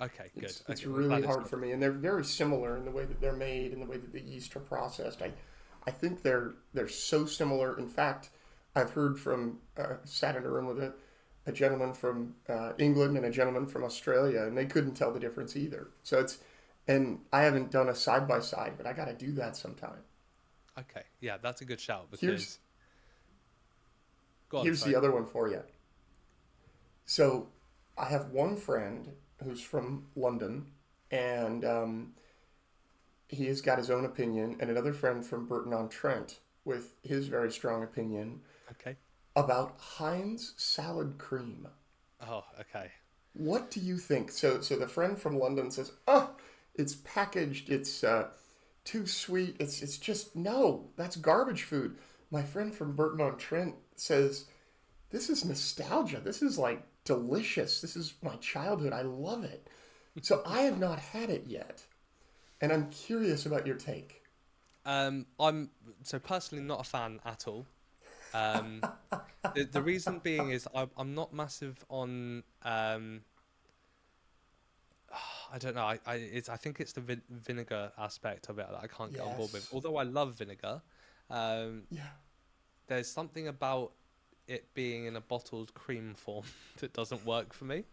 Okay, good. It's Okay, I'm really glad it's hard not for just me, and they're very similar in the way that they're made and the way that the yeast are processed. I think they're so similar. In fact, I've heard from sat in a room with a gentleman from England and a gentleman from Australia, and they couldn't tell the difference either. And I haven't done a side by side, but I got to do that sometime. okay. Yeah, that's a good shout Here's because go on. here's Sorry. the other one for you. So I have one friend who's from London, and he has got his own opinion, and another friend from Burton on Trent with his very strong opinion Okay. about Heinz salad cream. Oh, okay. What do you think? So the friend from London says, "Oh, it's packaged. It's too sweet. It's just no. That's garbage food." My friend from Burton on Trent says, "This is nostalgia. This is like delicious. This is my childhood. I love it. So I have not had it yet, and I'm curious about your take. I'm so personally not a fan at all. Um, the reason being is I'm not massive on I don't know. I think it's the vinegar aspect of it that I can't get on board with. Yes. Although I love vinegar, um, Yeah. there's something about it being in a bottled cream form that doesn't work for me.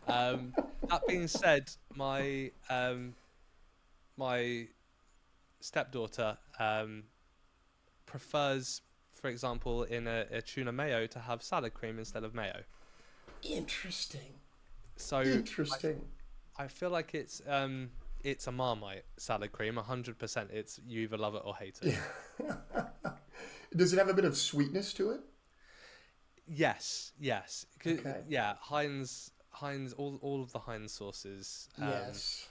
Um, that being said, my stepdaughter prefers, for example, in a tuna mayo to have salad cream instead of mayo. Interesting. So Interesting. I feel like it's a Marmite salad cream, 100%. It's you either love it or hate it. Yeah. Does it have a bit of sweetness to it? Yes, yes. Okay. Yeah, Heinz, all of the Heinz sauces Yes.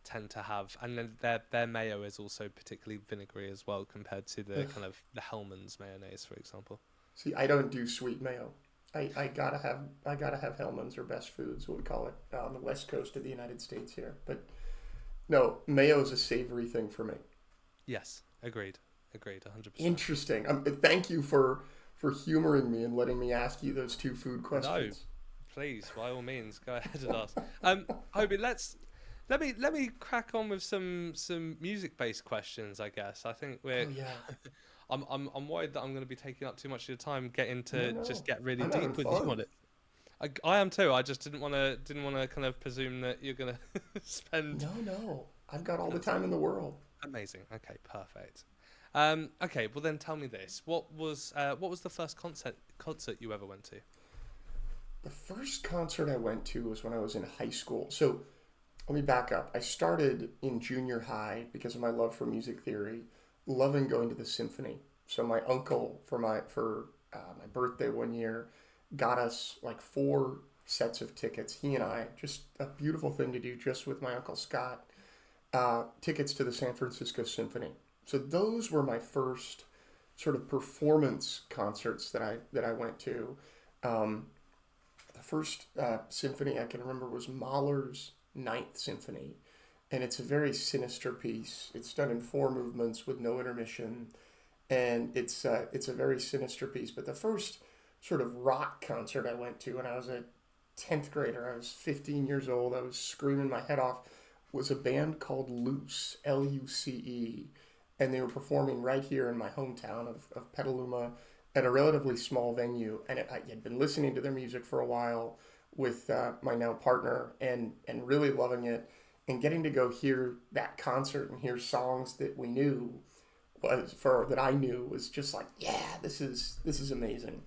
tend to have, and then their mayo is also particularly vinegary as well compared to the Ugh. kind of the Hellman's mayonnaise, for example. See, I don't do sweet mayo. I gotta have Hellman's or Best Foods, what we call it, on the west coast of the United States here. But no, mayo is a savory thing for me. Yes, agreed, 100%. Interesting. Thank you for humoring me and letting me ask you those two food No, questions. please, by all means, go ahead and ask. Hobie, let me crack on with some music based questions. I guess I think Oh we're. yeah. I'm worried that I'm going to be taking up too much of your time getting No, to just no. get really I'm having deep with you on fun. it. I am too. I just didn't want to kind of presume that you're going to spend No, no. I've got all kind the of time. time in the world. Amazing. Okay, perfect. Okay, well then tell me this. What was the first concert you ever went to? The first concert I went to was when I was in high school. So let me back up. I started in junior high because of my love for music theory, loving going to the symphony. So my uncle for my birthday one year got us like four sets of tickets. He and I, just a beautiful thing to do, just with my uncle Scott. Tickets to the San Francisco Symphony. So those were my first sort of performance concerts that I went to. Um, the first symphony I can remember was Mahler's Ninth Symphony, and it's a very sinister piece. It's done in four movements with no intermission, and it's a very sinister piece. But the first sort of rock concert I went to when I was a 10th grader, I was 15 years old. I was screaming my head off. Was a band called Luce, Luce, and they were performing right here in my hometown of Petaluma at a relatively small venue. And I had been listening to their music for a while with my now partner and really loving it. And getting to go hear that concert and hear songs that we knew that I knew was just like, yeah, this is amazing.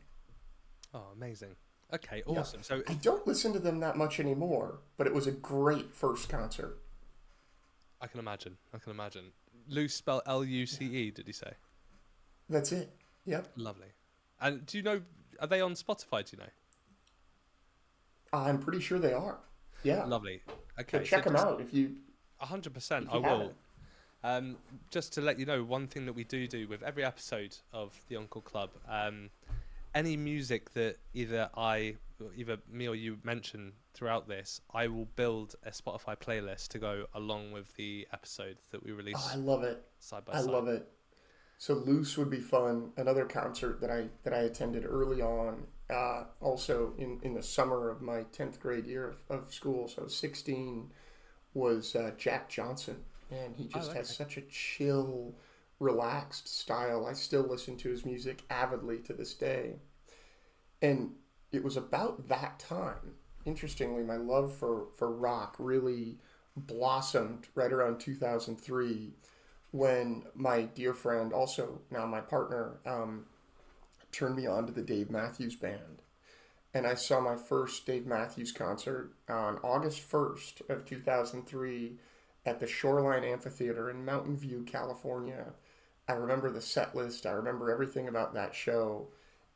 Oh, amazing. Okay, Yeah, awesome. So I don't listen to them that much anymore, but it was a great first concert. I can imagine. I can imagine. Luce spelled Yeah, Luce. Did you say? that's it. Yep. Lovely. And do you know? Are they on Spotify? Do you know? I'm pretty sure they are. Yeah. Lovely. So Okay, so check them just out if you 100%. if I you will. haven't. Just to let you know, one thing that we do with every episode of the Encore Club, any music that either me or you mention throughout this, I will build a Spotify playlist to go along with the episodes that we Oh, I release love it. side by I side. love it. So Loose would be fun. Another concert that I attended early on, also in the summer of my 10th grade year of school. So 16 was Jack Johnson, and he Oh, just has okay. such a chill, relaxed style. I still listen to his music avidly to this day. And it was about that time, interestingly, my love for rock really blossomed right around 2003 when my dear friend, also now my partner, turned me on to the Dave Matthews Band. And I saw my first Dave Matthews concert on August 1st of 2003 at the Shoreline Amphitheater in Mountain View, California. I remember the set list. I remember everything about that show,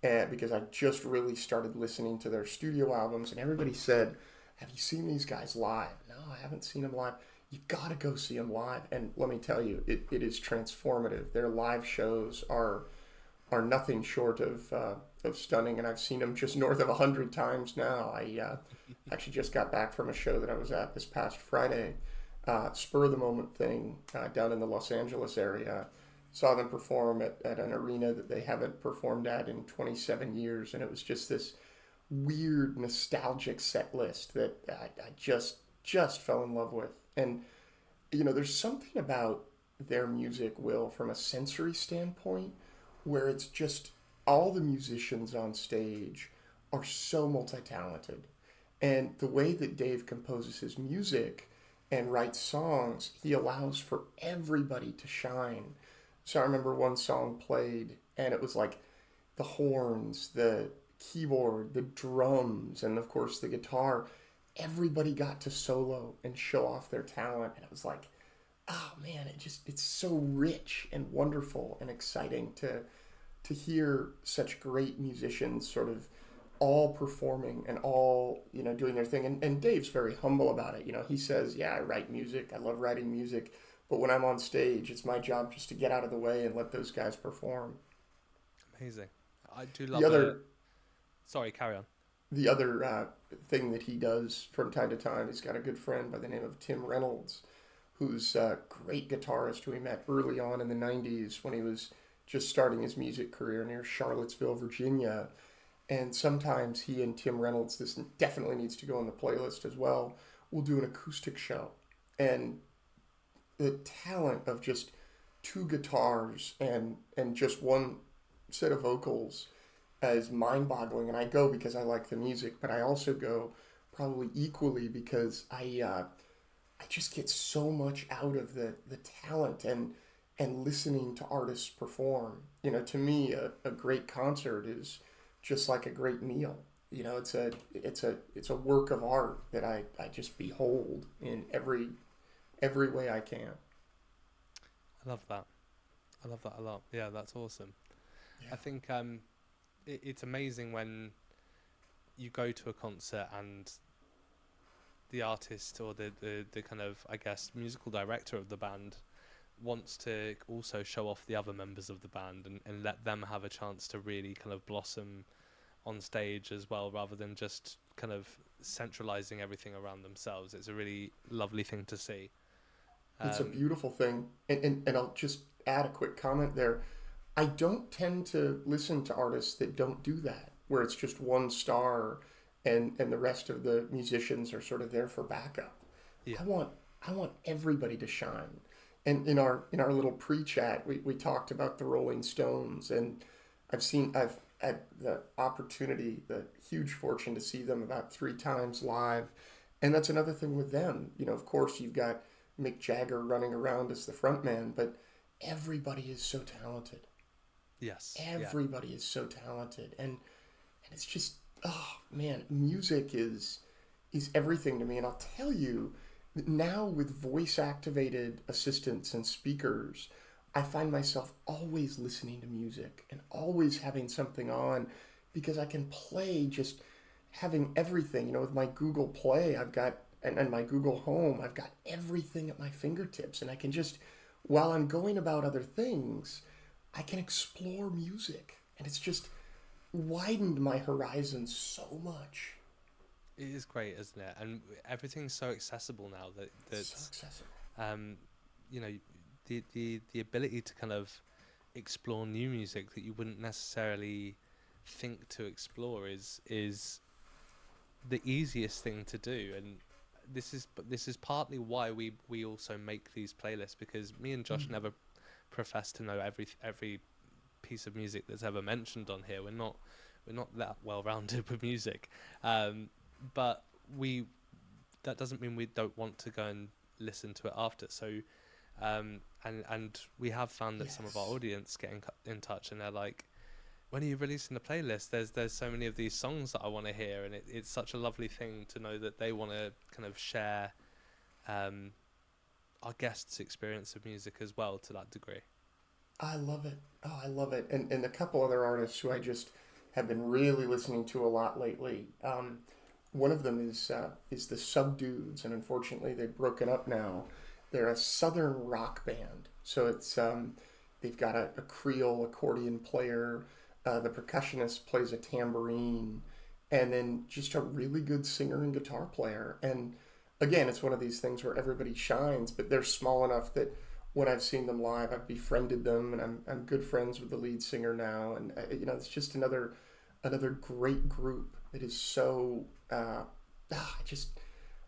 and because I just really started listening to their studio albums, and everybody said, "Have you seen these guys live?" No, I haven't seen them live. You gotta go see them live, and let me tell you, it is transformative. Their live shows are nothing short of stunning, and I've seen him just north of 100 times now. I actually just got back from a show that I was at this past Friday, spur of the moment thing down in the Los Angeles area. Saw them perform at an arena that they haven't performed at in 27 years, and it was just this weird nostalgic set list that I just fell in love with. And there's something about their music, Will, from a sensory standpoint, where it's just all the musicians on stage are so multi-talented. And the way that Dave composes his music and writes songs, he allows for everybody to shine. So I remember one song played, and it was like the horns, the keyboard, the drums, and of course the guitar. Everybody got to solo and show off their talent, and it was like, oh man, it's so rich and wonderful and exciting to hear such great musicians sort of all performing and all doing their thing. And Dave's very humble about it. He says, yeah, I write music, I love writing music, but when I'm on stage, it's my job just to get out of the way and let those guys perform. Amazing. I do love The it. other Sorry, carry on. the other thing that he does from time to time, he's got a good friend by the name of Tim Reynolds, who's a great guitarist who he met early on in the 90s when he was just starting his music career near Charlottesville, Virginia. And sometimes he and Tim Reynolds, this definitely needs to go on the playlist as well, will do an acoustic show. And the talent of just two guitars and just one set of vocals is mind-boggling. And I go because I like the music, but I also go probably equally because I just get so much out of the talent and listening to artists perform. To me, a great concert is just like a great meal. It's a work of art that I just behold in every way I can. I love that. I love that a lot. Yeah, that's awesome. Yeah. I think it's amazing when you go to a concert and the artist or the kind of, I guess, musical director of the band wants to also show off the other members of the band and let them have a chance to really kind of blossom on stage as well, rather than just kind of centralizing everything around themselves. It's a really lovely thing to see. It's a beautiful thing. And I'll just add a quick comment there. I don't tend to listen to artists that don't do that, where it's just one star and the rest of the musicians are sort of there for backup. Yeah. I want everybody to shine. And in our little pre-chat, we talked about the Rolling Stones, and I've had the opportunity, the huge fortune to see them about 3 times live. And that's another thing with them. Of course you've got Mick Jagger running around as the front man, but everybody is so talented. Yes. Everybody is so talented. And it's just, oh man, music is everything to me. And I'll tell you, now with voice activated assistants and speakers, I find myself always listening to music and always having something on because I can play just having everything. With my Google Play, I've got, and my Google Home, I've got everything at my fingertips. And I can just, while I'm going about other things, I can explore music. And it's just widened my horizons so much. It is great, isn't it? And everything's so accessible now that's so accessible. The ability to kind of explore new music that you wouldn't necessarily think to explore is the easiest thing to do. And this is partly why we also make these playlists, because me and Josh never profess to know every piece of music that's ever mentioned on here. We're not that well rounded with music, but that doesn't mean we don't want to go and listen to it after. So and we have found that some of our audience get in touch and they're like, when are you releasing the playlist? There's so many of these songs that I want to hear, and it's such a lovely thing to know that they want to kind of share our guests' experience of music as well to that degree. I love it. Oh, I love it. And a couple other artists who I just have been really listening to a lot lately. One of them is the Subdudes, and unfortunately they've broken up now. They're a southern rock band, so it's they've got a Creole accordion player, the percussionist plays a tambourine, and then just a really good singer and guitar player. And again, it's one of these things where everybody shines, but they're small enough that when I've seen them live, I've befriended them, and I'm good friends with the lead singer now. And it's just another great group that is so. I just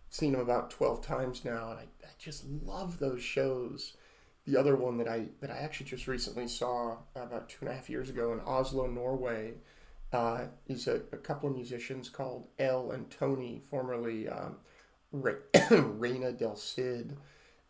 seen them about 12 times now, and I just love those shows. The other one that I actually just recently saw about 2.5 years ago in Oslo, Norway, is a couple of musicians called Elle and Tony, formerly Reina del Cid,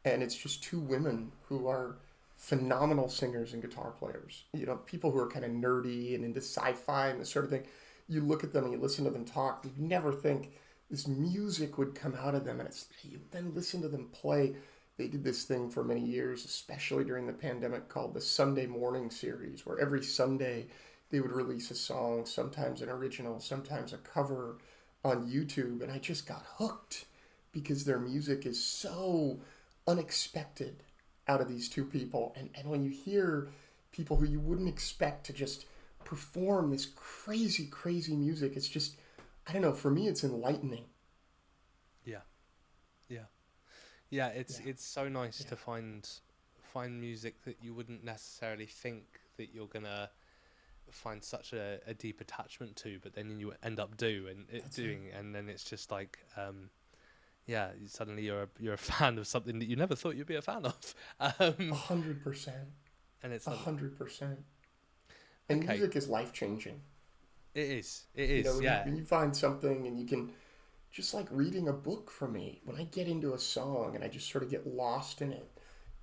and it's just two women who are phenomenal singers and guitar players. People who are kind of nerdy and into sci-fi and this sort of thing. You look at them and you listen to them talk, you'd never think this music would come out of them, and you then listen to them play. They did this thing for many years, especially during the pandemic, called the Sunday Morning Series, where every Sunday they would release a song, sometimes an original, sometimes a cover, on YouTube. And I just got hooked because their music is so unexpected out of these two people. And when you hear people who you wouldn't expect to just perform this crazy, crazy music, it's just, I don't know, for me, it's enlightening. Yeah, yeah, yeah. It's Yeah, it's so nice yeah, to find music that you wouldn't necessarily think that you're gonna find such a deep attachment to, but then you end up that's it. doing, and then it's just like, yeah, suddenly you're a fan of something that you never thought you'd be a fan of, 100%. and it's A suddenly 100%. And okay. music is life changing. It You know, is, when you yeah, when you find something and you can, just like reading a book for me, when I get into a song and I just sort of get lost in it,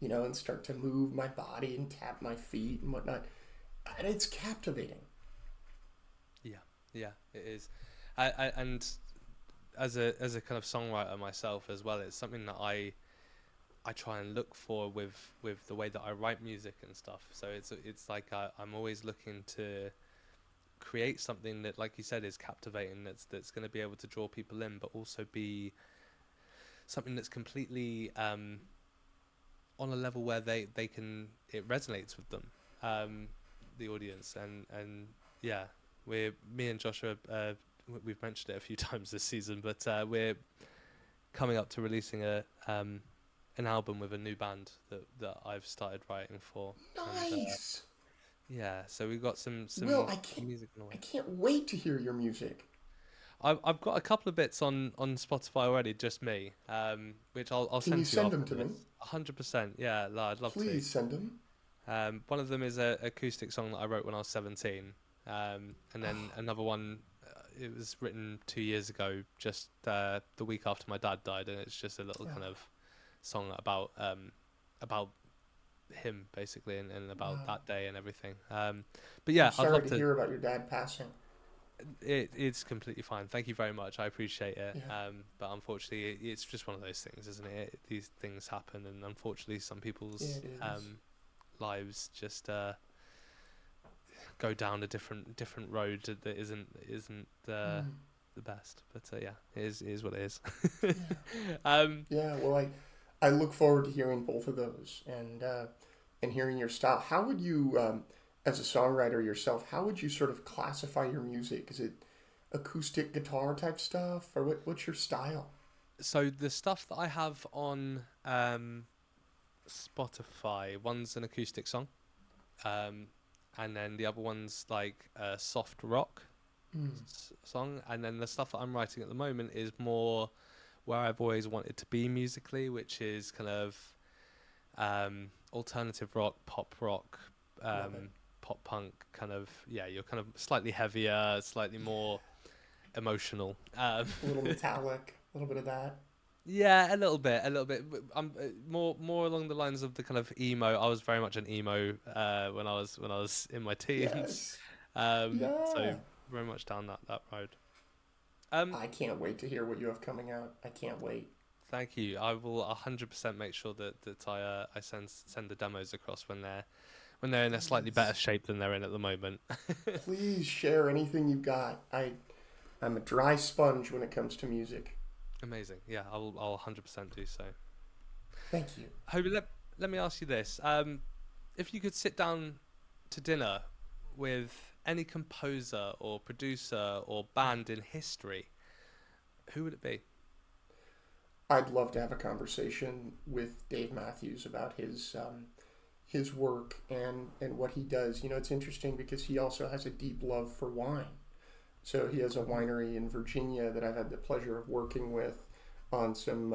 and start to move my body and tap my feet and whatnot, and it's captivating. yeah, yeah, it is, and as a kind of songwriter myself as well, it's something that I try and look for with the way that I write music and stuff. So it's like I'm always looking to create something that, like you said, is captivating. That's going to be able to draw people in, but also be something that's completely on a level where they can it resonates with them, um, the audience, and yeah, me and Joshua. We've mentioned it a few times this season, but we're coming up to releasing an album with a new band that I've started writing for, and Nice. yeah, so we've got Will, some music in the I way. can't wait to hear your music. I've got a couple of bits on Spotify already, just me, which I'll Can you send to you send them after to me? this. 100%, yeah, no, I'd love to. Please send them. One of them is a acoustic song that I wrote when I was 17, and then another one. It was written 2 years ago, just the week after my dad died, and it's just a little Oh, kind of song about him basically, and about wow. that day and everything. But I'm yeah, I'd sorry love to to. hear about your dad passing. It's completely fine. Thank you very much. I appreciate it. Yeah, But unfortunately, it's just one of those things, isn't it? These things happen, and unfortunately, some yeah, people's it is. lives just go down a different road that isn't Mm, the best. But yeah, it is what it is. yeah. um, Yeah, well, I look forward to hearing both of those and hearing your style. How would you, as a songwriter yourself, how would you sort of classify your music? Is it acoustic guitar type stuff, or what's your style? so the stuff that I have on Spotify, one's an acoustic song, um, and then the other one's like a soft rock Mm, song, and then the stuff that I'm writing at the moment is more where I've always wanted to be musically, which is kind of alternative rock, pop rock, love it. pop punk, kind of, yeah. You're kind of slightly heavier, slightly more emotional. A little metallic, a little bit of that. Yeah, a little bit, a little bit. I'm more along the lines of the kind of emo. I was very much an emo when I was in my teens, Yes. so Yeah. very much down that road. Um, I can't wait to hear what you have coming out. I can't wait. Thank you. I will 100% make sure that I send the demos across when they're in a slightly better Please, shape than they're in at the moment. please share anything you got. I'm a dry sponge when it comes to music. Amazing. Yeah, I'll 100% do so. Thank you. Hobie, let me ask you this. If you could sit down to dinner with any composer or producer or band in history, who would it be? I'd love to have a conversation with Dave Matthews about his work and what he does. It's interesting because he also has a deep love for wine. So he has a winery in Virginia that I've had the pleasure of working with on some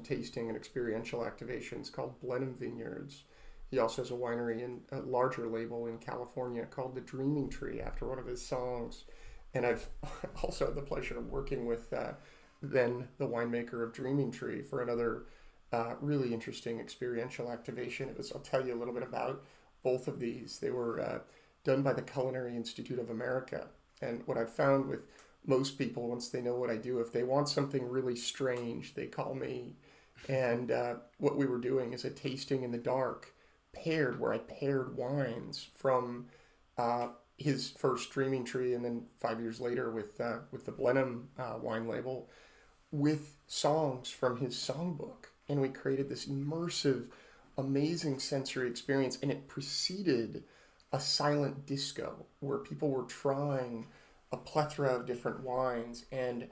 tasting and experiential activations called Blenheim Vineyards. He also has a winery in a larger label in California called The Dreaming Tree after one of his songs. And I've also had the pleasure of working with then the winemaker of Dreaming Tree for another really interesting experiential activation. I'll tell you a little bit about both of these. They were done by the Culinary Institute of America. And what I've found with most people, once they know what I do, if they want something really strange, they call me. And what we were doing is a tasting in the dark, where I paired wines from his first Dreaming Tree, and then 5 years later with the Blenheim wine label, with songs from his songbook. And we created this immersive, amazing sensory experience. And it preceded a silent disco where people were trying a plethora of different wines and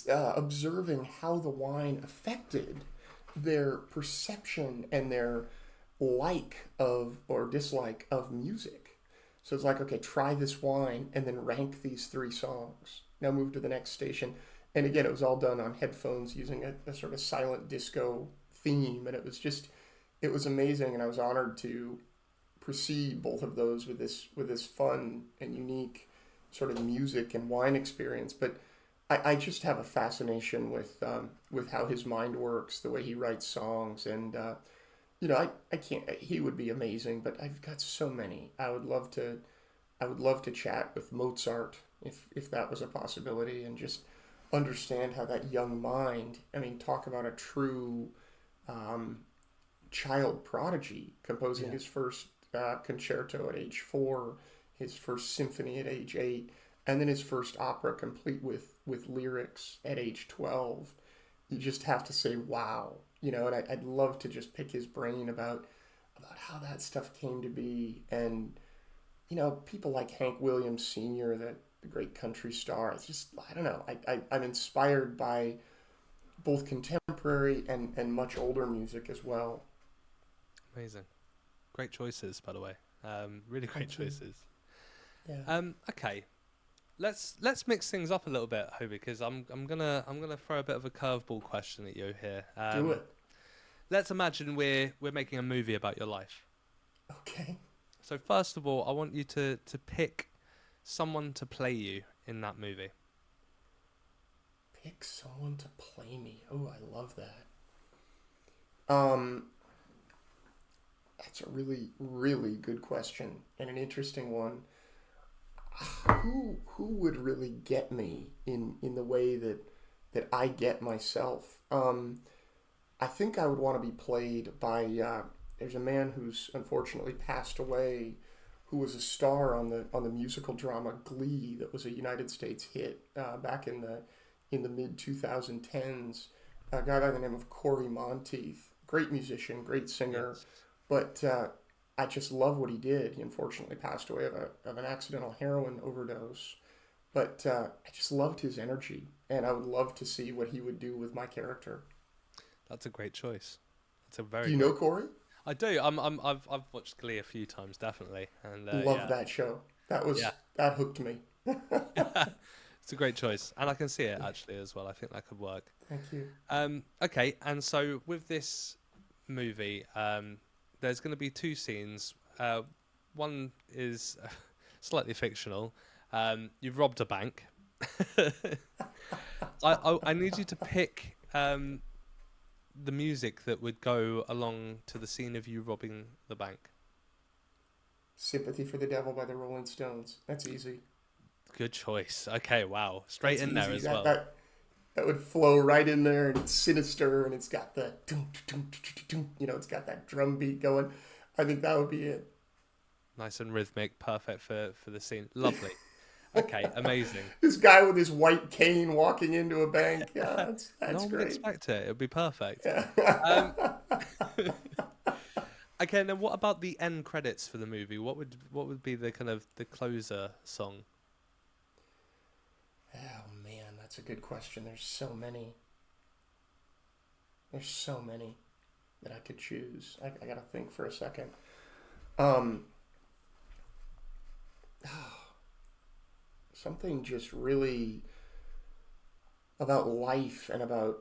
observing how the wine affected their perception and their like of or dislike of music. So it's like, okay, try this wine and then rank these 3 songs. Now move to the next station. And again, it was all done on headphones using a sort of silent disco theme. And it was amazing. And I was honored to precede both of those with this fun and unique sort of music and wine experience. But I just have a fascination with how his mind works, the way he writes songs. And, I can't, he would be amazing, but I've got so many. I would love to chat with Mozart if that was a possibility, and just understand how that young mind, talk about a true child prodigy, composing his first concerto at age 4, his first symphony at age 8, and then his first opera complete with lyrics at age 12. You just have to say, wow, and I'd love to just pick his brain about how that stuff came to be. And, people like Hank Williams Sr., the great country star, it's just, I don't know, I'm inspired by both contemporary and much older music as well. Amazing. Great choices, by the way. Really great choices. Yeah. Okay. Let's mix things up a little bit, Hoby, because I'm gonna throw a bit of a curveball question at you here. Do it. Let's imagine we're making a movie about your life. Okay. So first of all, I want you to pick someone to play you in that movie. Pick someone to play me. Oh, I love that. That's a really, really good question and an interesting one. Who would really get me in the way that I get myself? I think I would want to be played by there's a man who's unfortunately passed away, who was a star on the musical drama Glee, that was a United States hit back in the mid 2010s. A guy by the name of Corey Monteith, great musician, great singer, Yes. but I just love what he did. He unfortunately passed away of an accidental heroin overdose, but I just loved his energy, and I would love to see what he would do with my character. That's a great choice. That's a very. Do you know Corey? I do. I've watched Glee a few times, definitely, and Love that show. That hooked me. It's a great choice, and I can see it actually as well. I think that could work. Thank you. Okay, and so with this movie, there's going to be 2 scenes. One is slightly fictional. You've robbed a bank. I need you to pick the music that would go along to the scene of you robbing the bank. Sympathy for the Devil by the Rolling Stones. That's easy. Good choice. Okay, wow. Straight That's in there easy. as well. That would flow right in there, and it's sinister, and it's got the it's got that drum beat going. I think that would be it. Nice and rhythmic, perfect for the scene. Lovely. Okay, amazing. This guy with his white cane walking into a bank. Yeah, that's No one would great. expect it. It'd be perfect. Yeah. Okay, and then what about the end credits for the movie? What would be the kind of the closer song? Oh man, that's a good question. There's so many. There's so many that I could choose. I gotta think for a second. Um, Something just really about life and about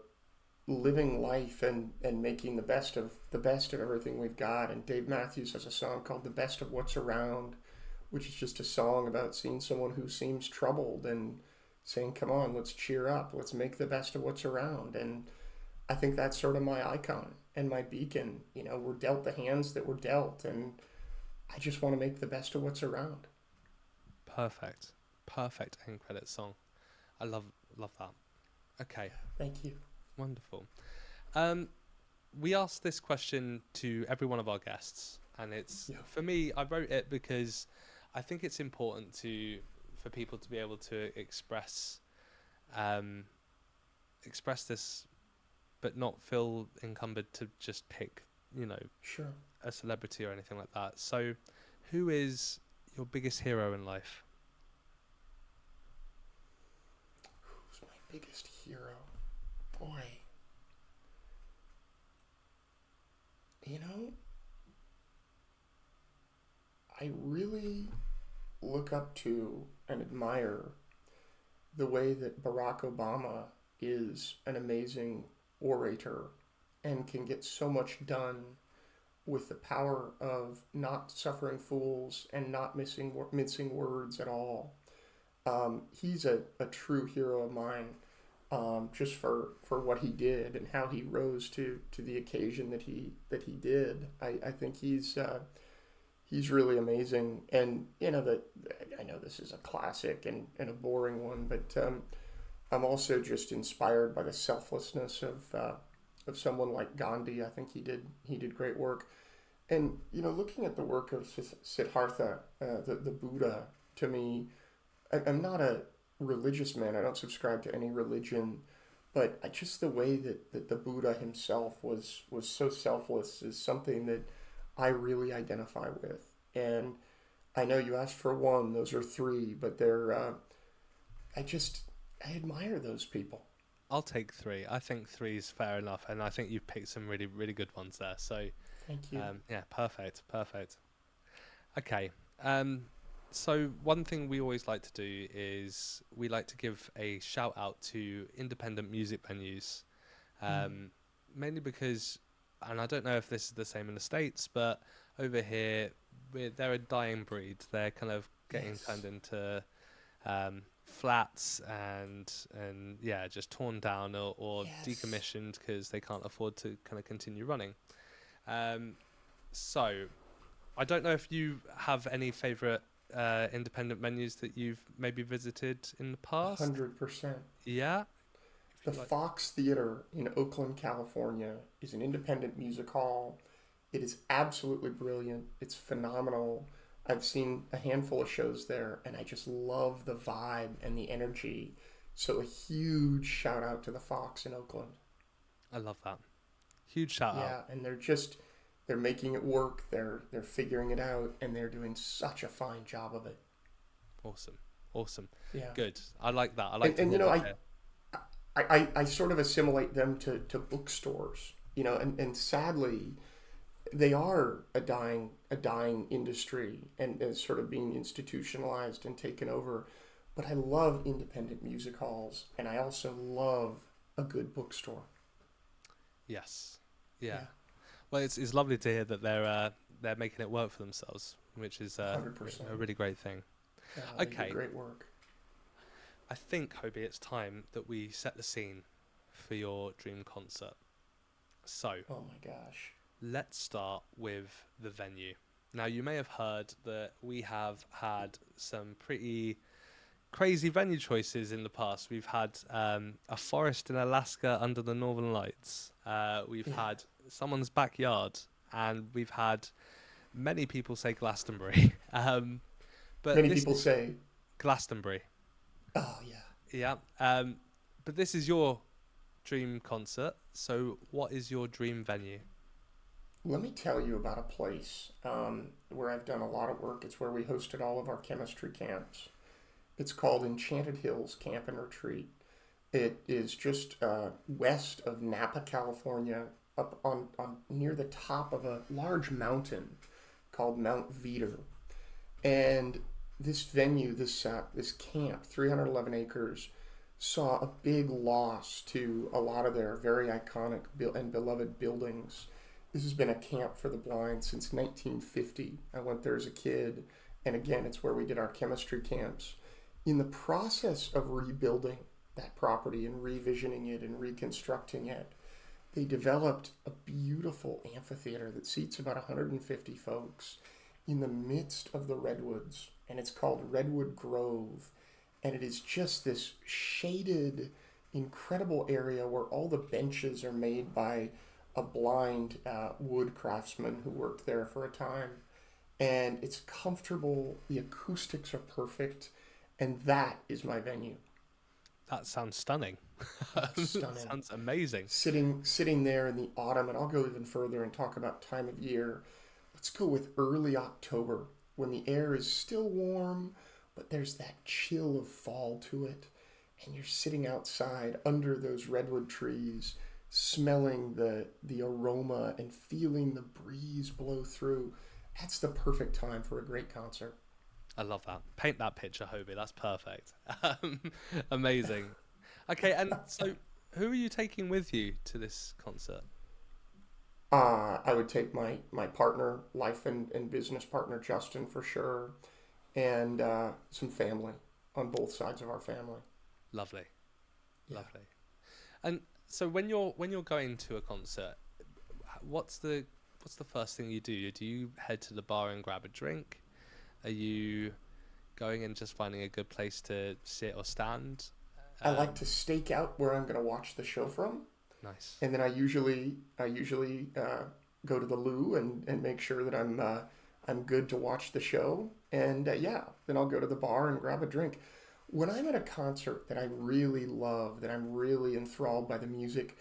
living life and making the best of everything we've got. And Dave Matthews has a song called "The Best of What's Around," which is just a song about seeing someone who seems troubled and saying, "Come on, let's cheer up. Let's make the best of what's around." And I think that's sort of my icon and my beacon. We're dealt the hands that we're dealt, and I just want to make the best of what's around. Perfect. Perfect end credit song. I love that. Okay, Thank you. wonderful. Um, we asked this question to every one of our guests, and it's Yeah, for me. I wrote it because I think it's important for people to be able to um, express this, but not feel encumbered to just pick, you know, sure. a celebrity or anything like that. So, who is your biggest hero in life? Who's my biggest hero? Boy, you know, I really look up to and admire the way that Barack Obama is an amazing orator and can get so much done with the power of not suffering fools and not mincing words at all. He's a true hero of mine, just for what he did and how he rose to the occasion that he did. I think he's really amazing. And that I know this is a classic and a boring one, but I'm also just inspired by the selflessness of someone like Gandhi. I think he did great work. And looking at the work of Siddhartha, the Buddha, to me, I'm not a religious man. I don't subscribe to any religion, but just the way that the Buddha himself was so selfless is something that I really identify with. And I know you asked for one; those are three, but they're I just I admire those people. I'll take three. I think three is fair enough, and I think you've picked some really, really good ones there. So, Thank you. yeah, perfect, perfect. Okay. Um, so one thing we always like to do is we like to give a shout out to independent music venues, Mm, um, mainly because, and I don't know if this is the same in the States, but over here they're a dying breed. They're kind of getting yes. turned into flats and yeah, just torn down or Yes. decommissioned because they can't afford to kind of continue running. Um, so I don't know if you have any favorite independent menus that you've maybe visited in the past. 100%. Yeah, if The you like. Fox Theater in Oakland, California is an independent music hall. It is absolutely brilliant. It's phenomenal. I've seen a handful of shows there and I just love the vibe and the energy. So a huge shout out to the Fox in Oakland. I love that. Huge shout out. Yeah, and they're making it work. They're figuring it out and they're doing such a fine job of it. Awesome. Awesome. Yeah. Good. I like that. I like And to and hear that. I sort of assimilate them to bookstores, and sadly they are a dying industry and sort of being institutionalized and taken over. But I love independent music halls and I also love a good bookstore. Yes. Yeah. Yeah, Well, it's lovely to hear that they're making it work for themselves, which is 100%. a really great thing. They do Okay, great work. I think Hobie, it's time that we set the scene for your dream concert. So Oh my gosh. let's start with the venue. Now, you may have heard that we have had some pretty crazy venue choices in the past. We've had a forest in Alaska under the Northern Lights. We've Yeah. had someone's backyard, and we've had many people say Glastonbury. But Many this people is say, Glastonbury. oh yeah. Yeah. But this is your dream concert. So, what is your dream venue? Let me tell you about a place where I've done a lot of work. It's where we hosted all of our chemistry camps. It's called Enchanted Hills Camp and Retreat. It is just west of Napa, California, up on near the top of a large mountain called Mount Veeder. And this venue, this camp, 311 acres, saw a big loss to a lot of their very iconic and beloved buildings. This has been a camp for the blind since 1950. I went there as a kid, and again, it's where we did our chemistry camps. In the process of rebuilding that property and revisioning it and reconstructing it, they developed a beautiful amphitheater that seats about 150 folks in the midst of the redwoods, and it's called Redwood Grove. And it is just this shaded, incredible area where all the benches are made by a blind wood craftsman who worked there for a time. And it's comfortable, the acoustics are perfect, and that is my venue. That sounds stunning. Stunning. Sounds amazing. Sitting there in the autumn, and I'll go even further and talk about time of year. Let's go with early October when the air is still warm, but there's that chill of fall to it. And you're sitting outside under those redwood trees, smelling the aroma and feeling the breeze blow through. That's the perfect time for a great concert. I love that. Paint that picture, Hoby. That's perfect. Amazing. Okay, and so who are you taking with you to this concert? I would take my partner, life and business partner, Justin, for sure, and some family on both sides of our family. Lovely, Yeah. lovely. And so when you're going to a concert, what's the first thing you do? Do you head to the bar and grab a drink? Are you going and just finding a good place to sit or stand? I like Um, to stake out where I'm going to watch the show from, nice. and then I usually go to the loo and make sure that I'm good to watch the show, and yeah, then I'll go to the bar and grab a drink. When I'm at a concert that I really love, that I'm really enthralled by the music,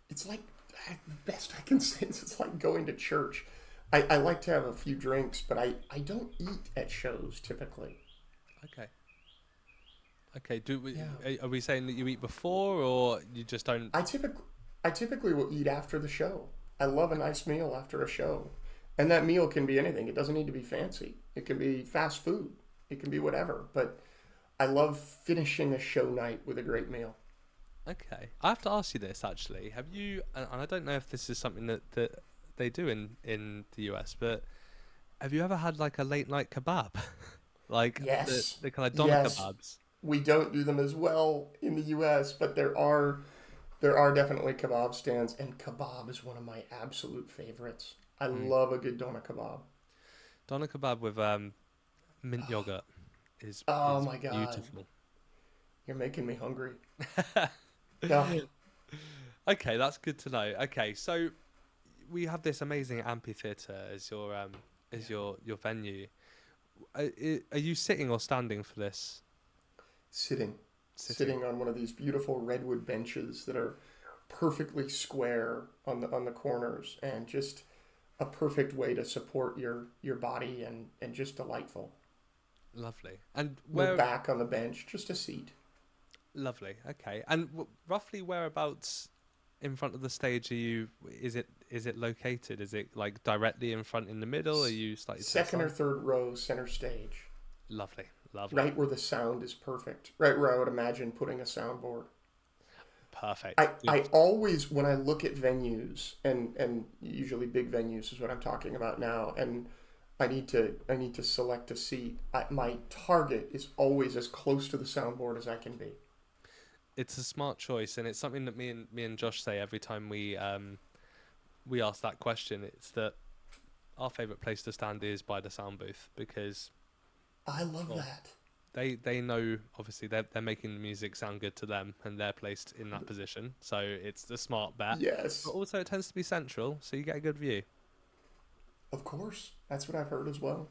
it's like the best I can say is it's like going to church. I like to have a few drinks, but I don't eat at shows typically. Okay. Okay. Yeah. Are we saying that you eat before or you just don't? I typically I typically will eat after the show. I love a nice meal after a show. And that meal can be anything. It doesn't need to be fancy. It can be fast food. It can be whatever. But I love finishing a show night with a great meal. Okay. I have to ask you this actually. Have you? And I don't know if this is something that they do in the US, but have you ever had like a late night kebab, like the Yes. the kind of doner Yes. kebabs? We don't do them as well in the US, but there are definitely kebab stands, and kebab is one of my absolute favorites. I Mm. love a good doner kebab. Doner kebab with mint yogurt is Oh is my God. beautiful. You're making me hungry. Yeah. Okay, that's good to know. Okay, so we have this amazing amphitheater as Yeah. your venue. Are you sitting or standing for this? Sitting. Sitting. Sitting on one of these beautiful redwood benches that are perfectly square on the corners, and just a perfect way to support your body, and just delightful. Lovely. And No where back on the bench, just a seat. lovely. Okay. And roughly whereabouts in front of the stage are you? Is it located? Is it like directly in front in the middle? Are you slightly to the Second or side? third row, center stage. Lovely. Lovely. Right where the sound is perfect. Right where I would imagine putting a soundboard. Perfect. I Good. always, when I look at venues, and usually big venues is what I'm talking about now, and I need to select a seat. My target is always as close to the soundboard as I can be. It's a smart choice, and it's something that me and Josh say every time we ask that question. It's that our favorite place to stand is by the sound booth because, I love well, that. they know obviously they're making the music sound good to them and they're placed in that position, so it's the smart bet. But Yes, also it tends to be central, so you get a good view. of course. That's what I've heard as well.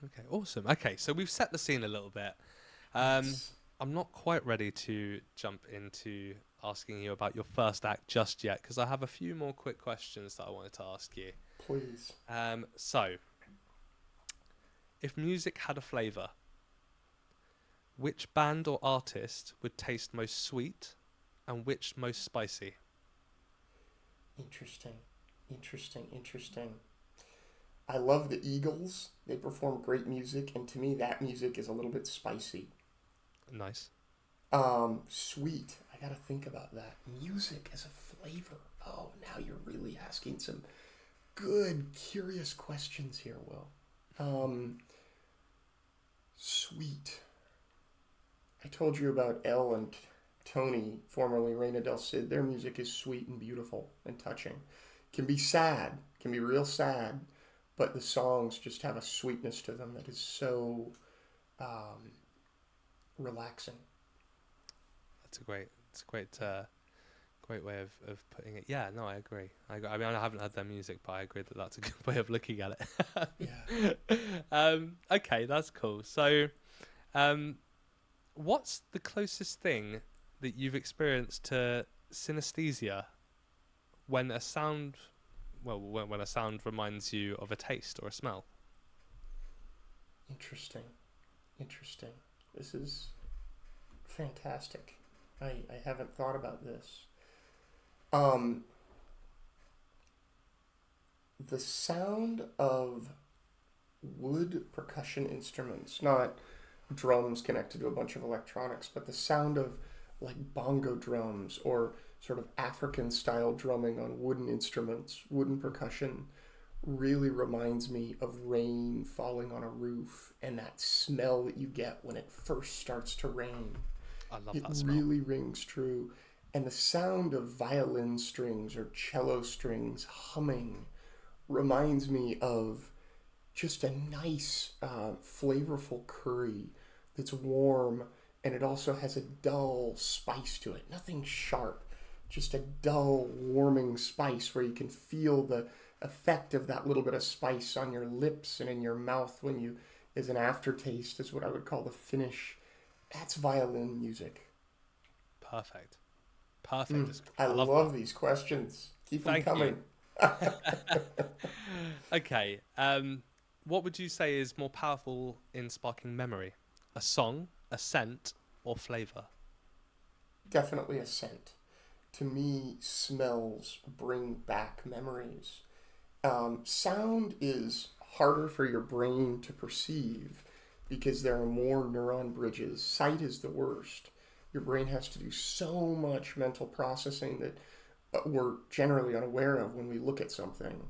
Okay, awesome. Okay, so we've set the scene a little bit. Um, Yes. I'm not quite ready to jump into asking you about your first act just yet, because I have a few more quick questions that I wanted to ask you. Please. So, if music had a flavour, which band or artist would taste most sweet and which most spicy? Interesting. I love the Eagles. They perform great music, and to me, that music is a little bit spicy. Nice. Sweet. I gotta think about that. Music as a flavor. Oh, now you're really asking some good, curious questions here, Will. Sweet. I told you about Elle and Tony, formerly Reina del Cid. Their music is sweet and beautiful and touching. Can be sad, can be real sad, but the songs just have a sweetness to them that is so relaxing. That's a great way of putting it. Yeah, no, I agree. I mean, I haven't had their music, but I agree that that's a good way of looking at it. Yeah. Okay, that's cool. So, what's the closest thing that you've experienced to synesthesia when a sound, when a sound reminds you of a taste or a smell? Interesting. This is fantastic. I haven't thought about this. The sound of wood percussion instruments, not drums connected to a bunch of electronics, but the sound of like bongo drums or sort of African style drumming on wooden instruments, wooden percussion, really reminds me of rain falling on a roof and that smell that you get when it first starts to rain. I love It that smell. really rings true. And the sound of violin strings or cello strings humming reminds me of just a nice, flavorful curry that's warm, and it also has a dull spice to it. Nothing sharp, just a dull, warming spice where you can feel the effect of that little bit of spice on your lips and in your mouth when you, as an aftertaste, is what I would call the finish. That's violin music. Perfect. I I love love that. these questions. Keep them Thank you. coming. Okay. What would you say is more powerful in sparking memory? A song, a scent, or flavor? Definitely a scent. To me, smells bring back memories. Sound is harder for your brain to perceive because there are more neuron bridges. Sight is the worst. Your brain has to do so much mental processing that we're generally unaware of when we look at something.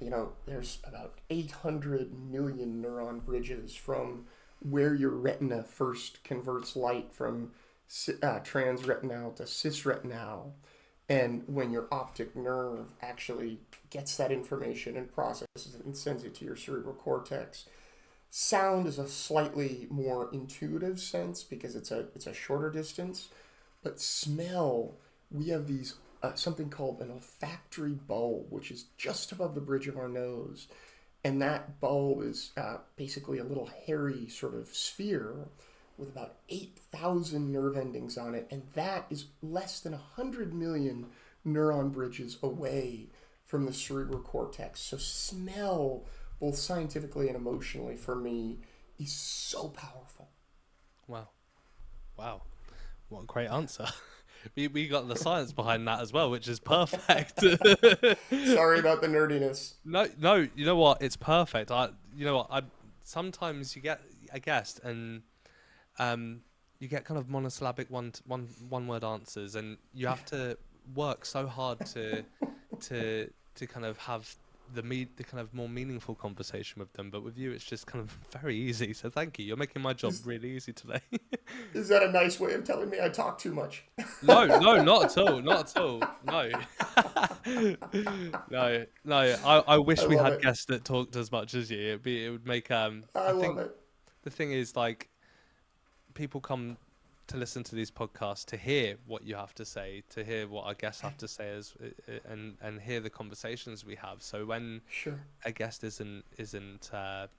You know, there's about 800 million neuron bridges from where your retina first converts light from transretinal to cisretinal, and when your optic nerve actually gets that information and processes it and sends it to your cerebral cortex. Sound is a slightly more intuitive sense because it's a shorter distance, but smell, we have these something called an olfactory bulb, which is just above the bridge of our nose, and that bulb is basically a little hairy sort of sphere with about 8,000 nerve endings on it, and that is less than 100 million neuron bridges away from the cerebral cortex. So smell, both scientifically and emotionally for me, is so powerful. Wow. Wow. What a great answer. We got the science behind that as well, which is perfect. Sorry about the nerdiness. No, you know what? It's perfect. I sometimes you get a guest and you get kind of monosyllabic one word answers, and you have to work so hard to kind of have the kind of more meaningful conversation with them. But with you, it's just kind of very easy. So thank you. You're making my job Is, really easy today. is that a nice way of telling me I talk too much? No, not at all. Not at all. No. No. I I wish we love had it. guests that talked as much as you. It would make I I love think it. the thing is, like, people come to listen to these podcasts to hear what you have to say, to hear what our guests have to say, and hear the conversations we have. So when Sure. a guest isn't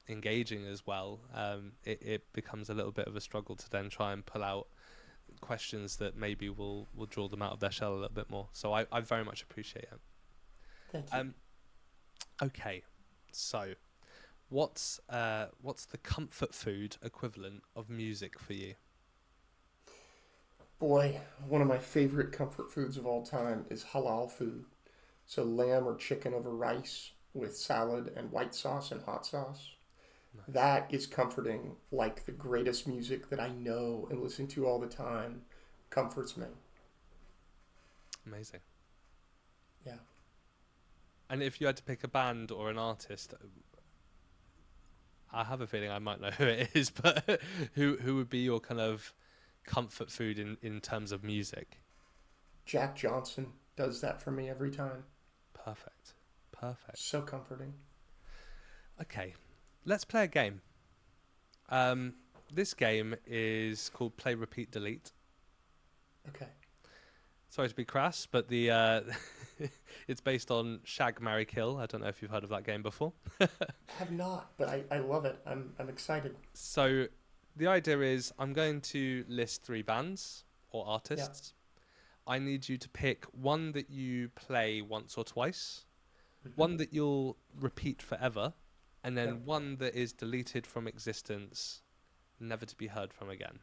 engaging as well, it becomes a little bit of a struggle to then try and pull out questions that maybe will draw them out of their shell a little bit more. So I very much appreciate it. Thank you. Okay, so what's the comfort food equivalent of music for you? Boy, one of my favorite comfort foods of all time is halal food. So lamb or chicken over rice with salad and white sauce and hot sauce. Nice. That is comforting, like the greatest music that I know and listen to all the time comforts me. Amazing. Yeah. And if you had to pick a band or an artist, I have a feeling I might know who it is, but who would be your kind of comfort food in terms of music? Jack Johnson does that for me every time. Perfect. So comforting. Okay, let's play a game. This game is called Play, Repeat, Delete. Okay. Sorry to be crass, but the it's based on Shag, Marry, Kill. I don't know if you've heard of that game before. I have not, but I love it. I'm excited. So the idea is I'm going to list 3 bands or artists. Yeah. I need you to pick one that you play once or twice, one that you'll repeat forever, and then one that is deleted from existence, never to be heard from again.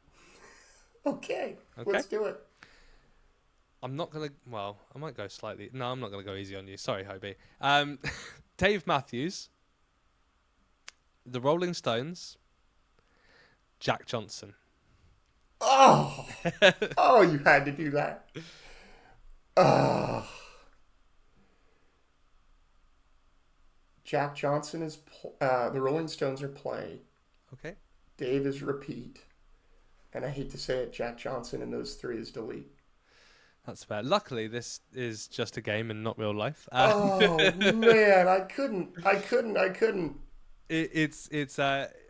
Okay, let's do it. I'm not going to... Well, I might go slightly... No, I'm not going to go easy on you. Sorry, Hoby. Dave Matthews, The Rolling Stones, Jack Johnson. Oh! Oh, you had to do that. Jack Johnson is... the Rolling Stones are play. Okay. Dave is repeat. And I hate to say it, Jack Johnson and those 3 is delete. That's fair. Luckily, this is just a game and not real life. Oh man, I couldn't. It's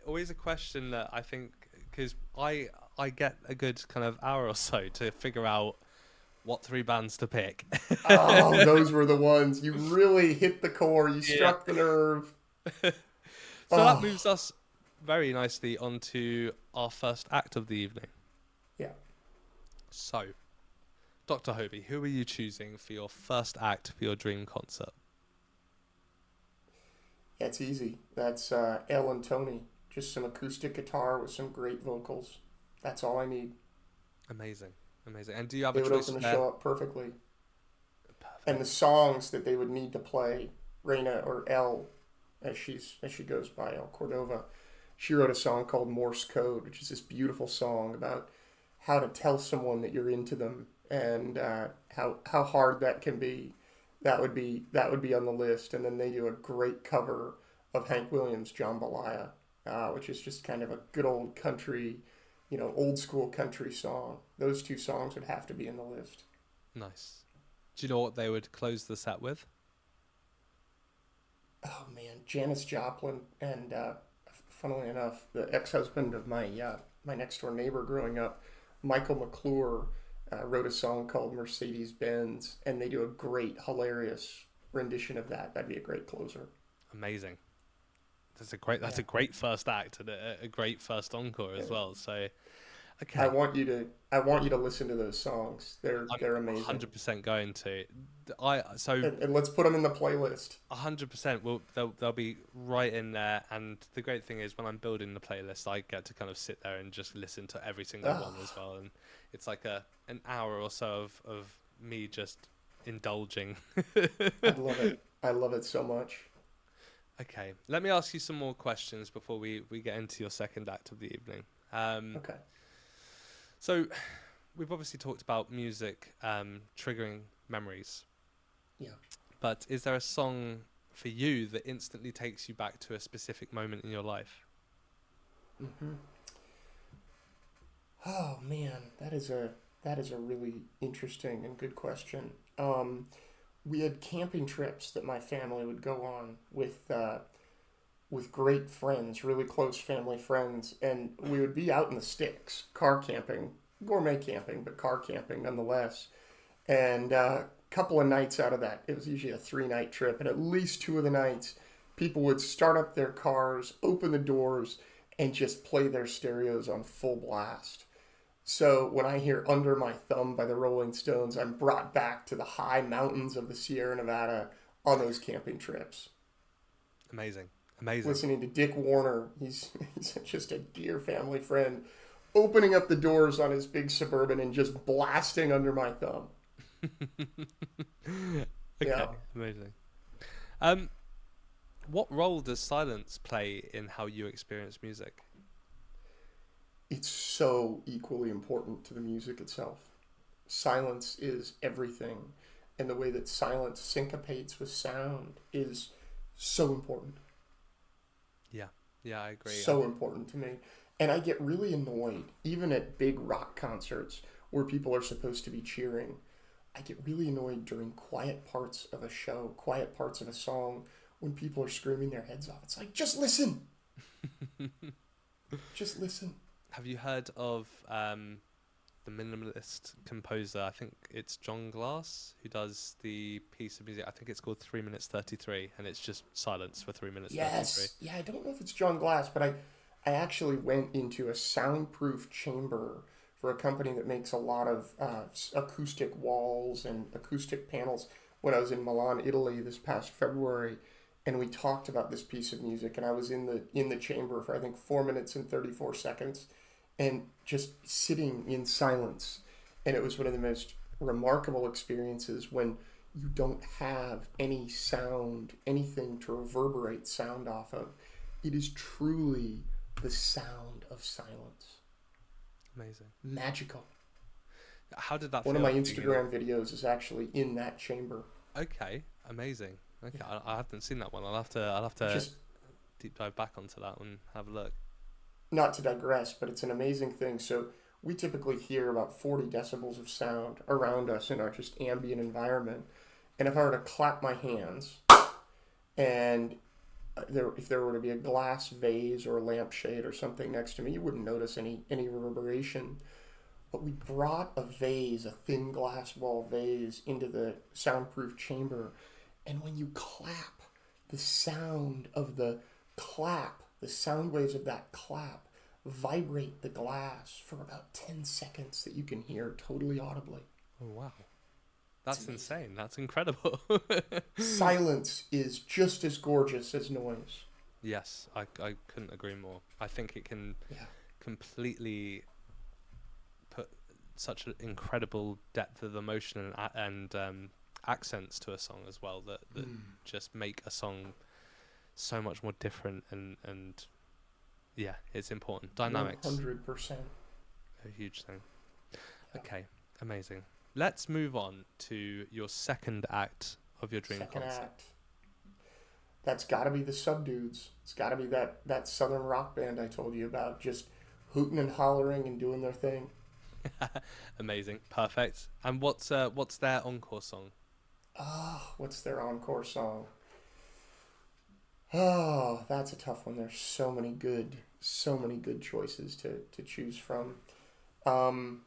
always a question that I think, because I get a good kind of hour or so to figure out what 3 bands to pick. Oh, those were the ones. You really hit the core. You struck the nerve. So that moves us very nicely onto our first act of the evening. Yeah. So, Dr. Hoby, who are you choosing for your first act for your dream concert? Yeah, it's easy. That's Elle and Tony. Just some acoustic guitar with some great vocals. That's all I need. Amazing. And do you have a choice? They would open the show up perfectly. Perfect. And the songs that they would need to play, Reina or Elle, as she goes by, El Cordova, she wrote a song called Morse Code, which is this beautiful song about how to tell someone that you're into them. And how hard that can be. That would be on the list. And then they do a great cover of Hank Williams' Jambalaya, which is just kind of a good old country, old school country song. Those 2 songs would have to be in the list. Nice. Do you know what they would close the set with? Oh man, Janis Joplin, and funnily enough, the ex-husband of my next door neighbor growing up, Michael McClure, wrote a song called Mercedes Benz, and they do a great, hilarious rendition of that. That'd be a great closer. Amazing. That's a great first act and a great first encore as well. So, okay. I want you to listen to those songs. They're amazing. 100% going to. And let's put them in the playlist. 100%. Well, they'll be right in there. And the great thing is, when I'm building the playlist, I get to kind of sit there and just listen to every single one as well. And it's like an hour or so of me just indulging. I love it. I love it so much. Okay, let me ask you some more questions before we get into your second act of the evening. Okay. So, we've obviously talked about music triggering memories. Yeah. But is there a song for you that instantly takes you back to a specific moment in your life? Mm-hmm. Oh man, that is a really interesting and good question. We had camping trips that my family would go on with great friends, really close family friends, and we would be out in the sticks, car camping, gourmet camping, but car camping nonetheless. And a couple of nights out of that, it was usually a 3-night trip, and at least 2 of the nights, people would start up their cars, open the doors, and just play their stereos on full blast. So when I hear Under My Thumb by the Rolling Stones, I'm brought back to the high mountains of the Sierra Nevada on those camping trips. Amazing. Amazing. Listening to Dick Warner, he's just a dear family friend, opening up the doors on his big Suburban and just blasting Under My Thumb. Okay, Yeah, amazing. Um, what role does silence play in how you experience music? it's so equally important to the music itself. Silence is everything, and the way that silence syncopates with sound is so important. Yeah, yeah, I agree. So important to me. And I get really annoyed, even at big rock concerts where people are supposed to be cheering. I get really annoyed during quiet parts of a show, quiet parts of a song, when people are screaming their heads off. It's like, just listen. Just listen. Have you heard of the minimalist composer? I think it's John Glass who does the piece of music. I think it's called 3 minutes 33, and it's just silence for 3 minutes 33. Yes. Yeah, I don't know if it's John Glass, but I actually went into a soundproof chamber for a company that makes a lot of acoustic walls and acoustic panels when I was in Milan, Italy this past February, and we talked about this piece of music, and I was in the chamber for I think 4 minutes and 34 seconds, and just sitting in silence, and it was one of the most remarkable experiences when you don't have any sound, anything to reverberate sound off of. It is truly the sound of silence. Amazing. Magical. How did that One of feel my being in Instagram videos is actually in that chamber. Okay, amazing. Okay, Yeah. I haven't seen that one. I'll have to Just deep dive back onto that one, have a look. not to digress, but it's an amazing thing. So we typically hear about 40 decibels of sound around us in our just ambient environment. And if I were to clap my hands and if there were to be a glass vase or a lampshade or something next to me, you wouldn't notice any reverberation. But we brought a vase, a thin glass wall vase, into the soundproof chamber, and when you clap, the sound of the clap, the sound waves of that clap, vibrate the glass for about 10 seconds that you can hear totally audibly. Oh wow, It's that's amazing. insane. That's incredible. Silence is just as gorgeous as noise. Yes, I couldn't agree more. I think it can Yeah. completely put such an incredible depth of emotion and accents to a song as well that just make a song so much more different and yeah, it's important. Dynamics, 100%. a huge thing. Okay, amazing. Let's move on to your second act of your dream Second concert. act. That's got to be the Subdudes. It's got to be that southern rock band I told you about, just hooting and hollering and doing their thing. Amazing, perfect. And what's their encore song? Oh, what's their encore song? Oh, that's a tough one. There's so many good choices to choose from. Um,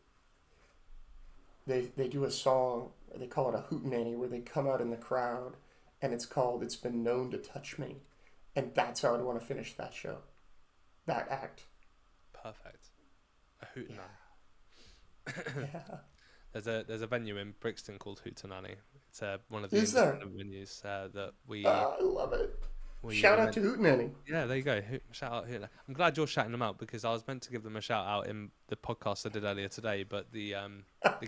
they do a song, they call it a hootenanny, where they come out in the crowd, and it's called "It's Been Known to Touch Me," and that's how I'd want to finish that show, that act. Perfect. A hootenanny. Yeah, yeah. There's a venue in Brixton called Hootenanny. It's one of the Is there? independent venues that we I love it. we Shout were out meant. to Hootenanny. Yeah, there you go. Shout out Hootenanny. I'm glad you're shouting them out because I was meant to give them a shout out in the podcast I did earlier today, but the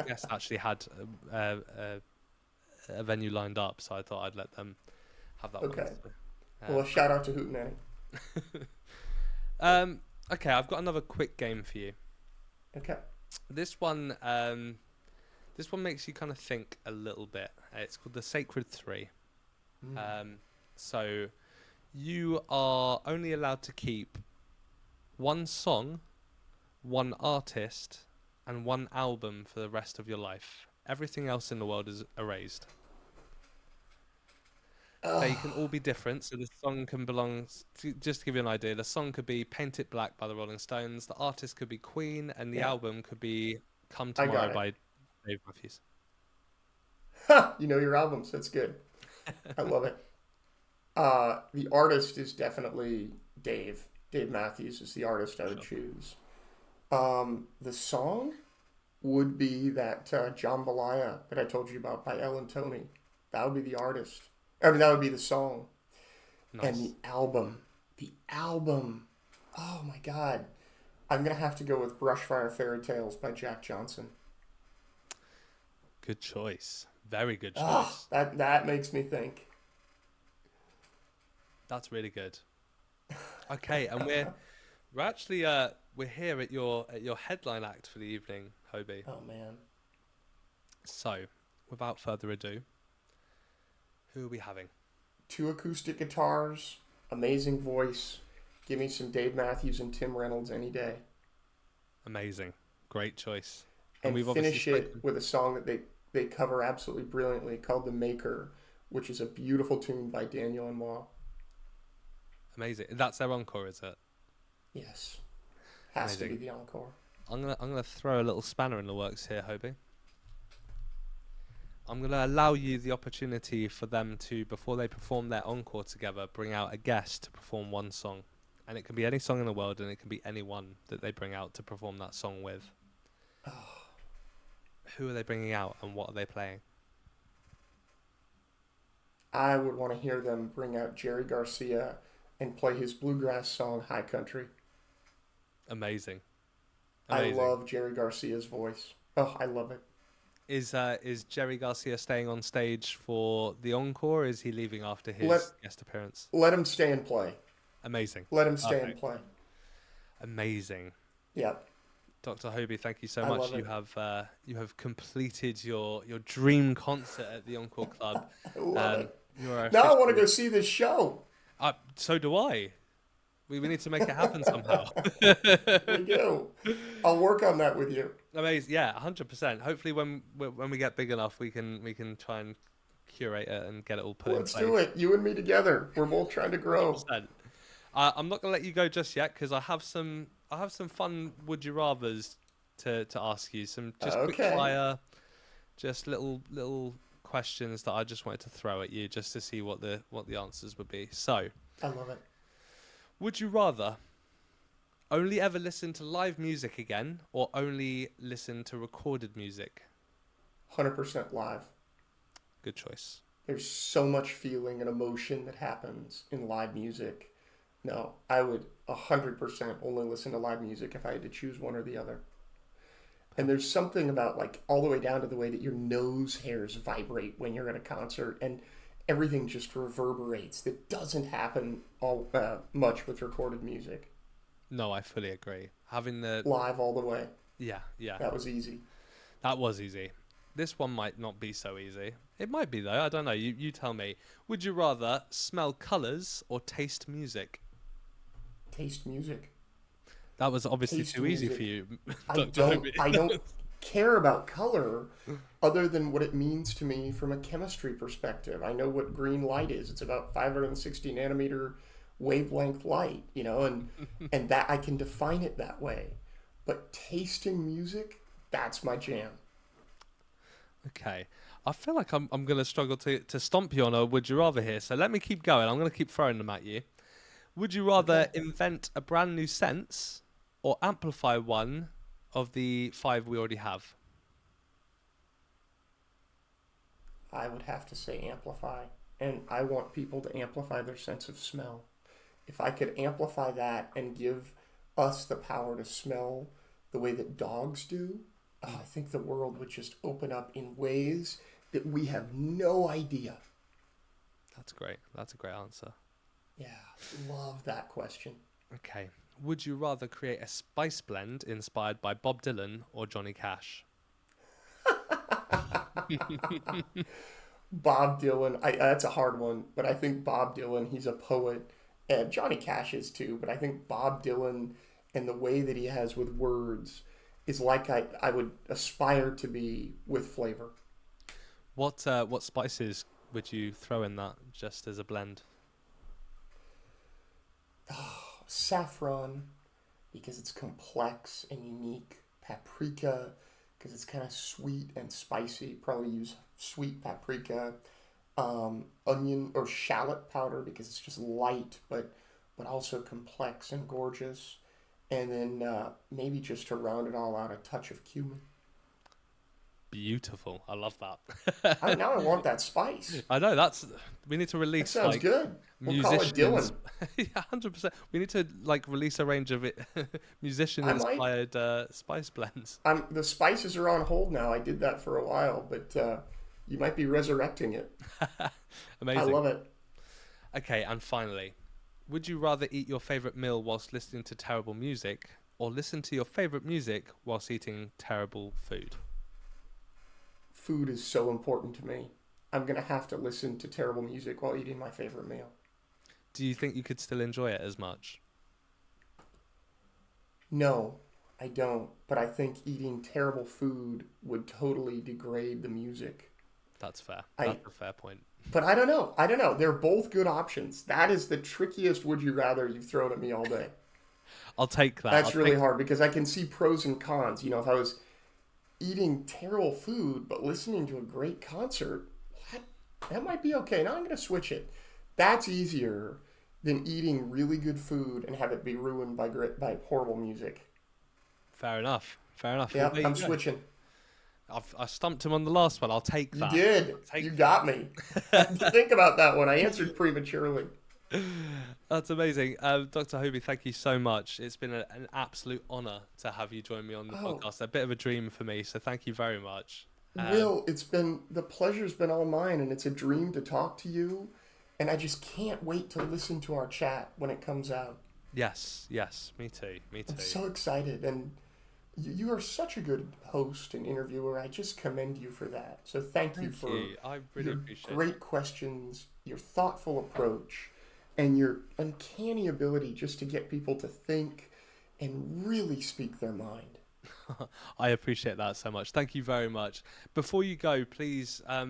guest actually had a venue lined up, so I thought I'd let them have that one. Okay. So, Well, shout out to Hootenanny. okay, I've got another quick game for you. Okay. This one, this one makes you kind of think a little bit. It's called the Sacred Three. So you are only allowed to keep one song, one artist, and one album for the rest of your life. Everything else in the world is erased. They can all be different. So the song can belong. Just to give you an idea, the song could be "Paint It Black" by the Rolling Stones. The artist could be Queen, and the Yeah, album could be "Come I Tomorrow" got it. by Dave Matthews. You know your albums. That's good. I love it. The artist is definitely Dave. Dave Matthews is the artist I would Sure. choose. The song would be that Jambalaya that I told you about by Ellen Toney. That would be the artist. I mean, that would be the song. And Nice. the album. Oh my God. I'm going to have to go with Brushfire Fairy Tales by Jack Johnson. Good choice. Very good Ah, choice. that makes me think. That's really good. Okay, and we're actually we're here at your headline act for the evening, Hobie. Oh man. So, without further ado, who are we having? Two acoustic guitars, amazing voice. Give me some Dave Matthews and Tim Reynolds any day. Amazing. Great choice. And And we've obviously finish it spoken. with a song that they cover absolutely brilliantly called The Maker, which is a beautiful tune by Daniel and Moi. Amazing. That's their encore, is it? Yes. Has to be Amazing. the encore. I'm gonna throw a little spanner in the works here, Hobie. I'm gonna allow you the opportunity for them to, before they perform their encore together, bring out a guest to perform one song. And it can be any song in the world, and it can be anyone that they bring out to perform that song with. Who are they bringing out, and what are they playing? I would want to hear them bring out Jerry Garcia and play his bluegrass song High Country. Amazing. I Amazing. love Jerry Garcia's voice. Oh, I love it. Is Jerry Garcia staying on stage for the encore, or is he leaving after Let his guest appearance? let him stay and play. Amazing. Let him stay and Perfect. play. Amazing. Yep. Dr. Hobie, thank you so I much. love it. You have completed your dream concert at the Encore Club. I love Um, it. you are Now I want to go officially. see this show. So do I. We need to make it happen somehow. We do. I'll work on that with you. Amazing. Yeah, 100%. Hopefully, when we get big enough, we can try and curate it and get it all put in Let's do place. it. You and me together. We're both trying to grow. 100%. I'm not gonna let you go just yet because I have some fun would you rather's to ask you. Some just quick Okay. fire, just little questions that I just wanted to throw at you just to see what the answers would be. So, I love it. would you rather only ever listen to live music again or only listen to recorded music? 100% live. Good choice. There's so much feeling and emotion that happens in live music. No, I would 100% only listen to live music if I had to choose one or the other. And there's something about like all the way down to the way that your nose hairs vibrate when you're at a concert and everything just reverberates. That doesn't happen all much with recorded music. No, I fully agree. Having the Live all the way. yeah, That was easy. that was easy. This one might not be so easy. It might be though. I don't know. You tell me. Would you rather smell colors or taste music? Taste music. That was obviously Taste too easy for music. you, I Dr. don't Hobie. I don't care about color other than what it means to me from a chemistry perspective. I know what green light is. It's about 560 nanometer wavelength light, and that I can define it that way. But tasting music, that's my jam. Okay. I feel like I'm gonna struggle to stomp you on a would you rather here. So let me keep going. I'm gonna keep throwing them at you. Would you rather Okay. invent a brand new sense or amplify one of the five we already have? I would have to say amplify. And I want people to amplify their sense of smell. If I could amplify that and give us the power to smell the way that dogs do, I think the world would just open up in ways that we have no idea. That's great. That's a great answer. Yeah, love that question. Okay. Would you rather create a spice blend inspired by Bob Dylan or Johnny Cash? Bob Dylan, that's a hard one, but I think Bob Dylan, he's a poet. And Johnny Cash is too, but I think Bob Dylan and the way that he has with words is like I would aspire to be with flavor. What spices would you throw in that just as a blend? Saffron, because it's complex and unique. Paprika, because it's kind of sweet and spicy. Probably use sweet paprika. Onion or shallot powder because it's just light but also complex and gorgeous. and then maybe just to round it all out, a touch of cumin. Beautiful. I love that. Now I want that spice. I know we need to That release sounds like good. We'll call it musicians. Dylan. Yeah, 100%. We need to like release a range of it, musician I might. inspired spice blends. The spices are on hold now. I did that for a while, but you might be resurrecting it. I Amazing. love it. Okay, and finally, would you rather eat your favorite meal whilst listening to terrible music, or listen to your favorite music whilst eating terrible food? Food is so important to me. I'm going to have to listen to terrible music while eating my favorite meal. Do you think you could still enjoy it as much? No, I don't. But I think eating terrible food would totally degrade the music. That's fair. I, That's a fair point. but I don't know. I don't know. They're both good options. That is the trickiest would you rather you've thrown at me all day. I'll take that. That's really hard because I can see pros and cons. You know, if I was eating terrible food but listening to a great concert, that might be okay. Now I'm going to switch it. That's easier than eating really good food and have it be ruined by horrible music. Fair enough. Fair enough. Yeah, Well, I'm switching. I stumped him on the last one. I'll take You that. did. You got me. Think about that one. I answered prematurely. That's amazing. Dr. Hoby, thank you so much. It's been an absolute honor to have you join me on the podcast. A bit of a dream for me, so thank you very much. Will, the pleasure's been all mine, and it's a dream to talk to you, and I just can't wait to listen to our chat when it comes out. Yes, me too. I'm so excited, and you are such a good host and interviewer. I just commend you for that. So thank you for I really your appreciate great questions, your thoughtful approach, and your uncanny ability just to get people to think and really speak their mind. I appreciate that so much. Thank you very much. Before you go, please, I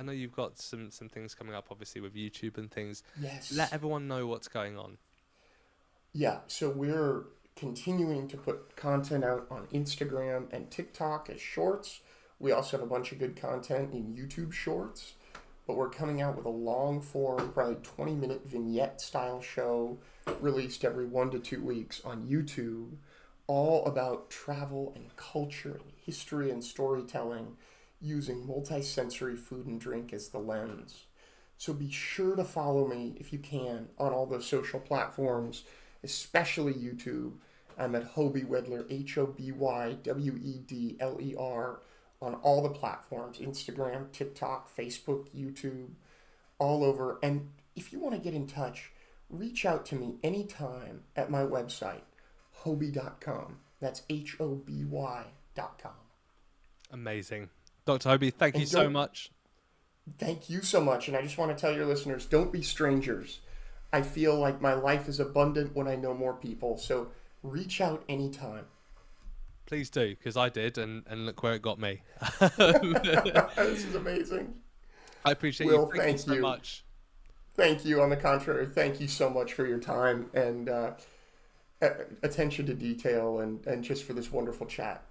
know you've got some things coming up, obviously, with YouTube and things. Yes. Let everyone know what's going on. Yeah, so we're continuing to put content out on Instagram and TikTok as shorts. We also have a bunch of good content in YouTube shorts, but we're coming out with a long form, probably 20-minute vignette style show released every 1 to 2 weeks on YouTube, all about travel and culture and history and storytelling using multi-sensory food and drink as the lens. So be sure to follow me if you can on all those social platforms, especially YouTube. I'm at Hoby Wedler, HOBYWEDLER, on all the platforms, Instagram, TikTok, Facebook, YouTube, all over. And if you want to get in touch, reach out to me anytime at my website, Hoby.com. That's HOBY.com. Amazing. Dr. Hoby, thank you so much. Thank you so much. And I just want to tell your listeners, don't be strangers. I feel like my life is abundant when I know more people. So reach out anytime. Please do, because I did, and look where it got me. This is amazing. I appreciate Will, you. Thank you so much. Thank you. On the contrary, thank you so much for your time and attention to detail and just for this wonderful chat.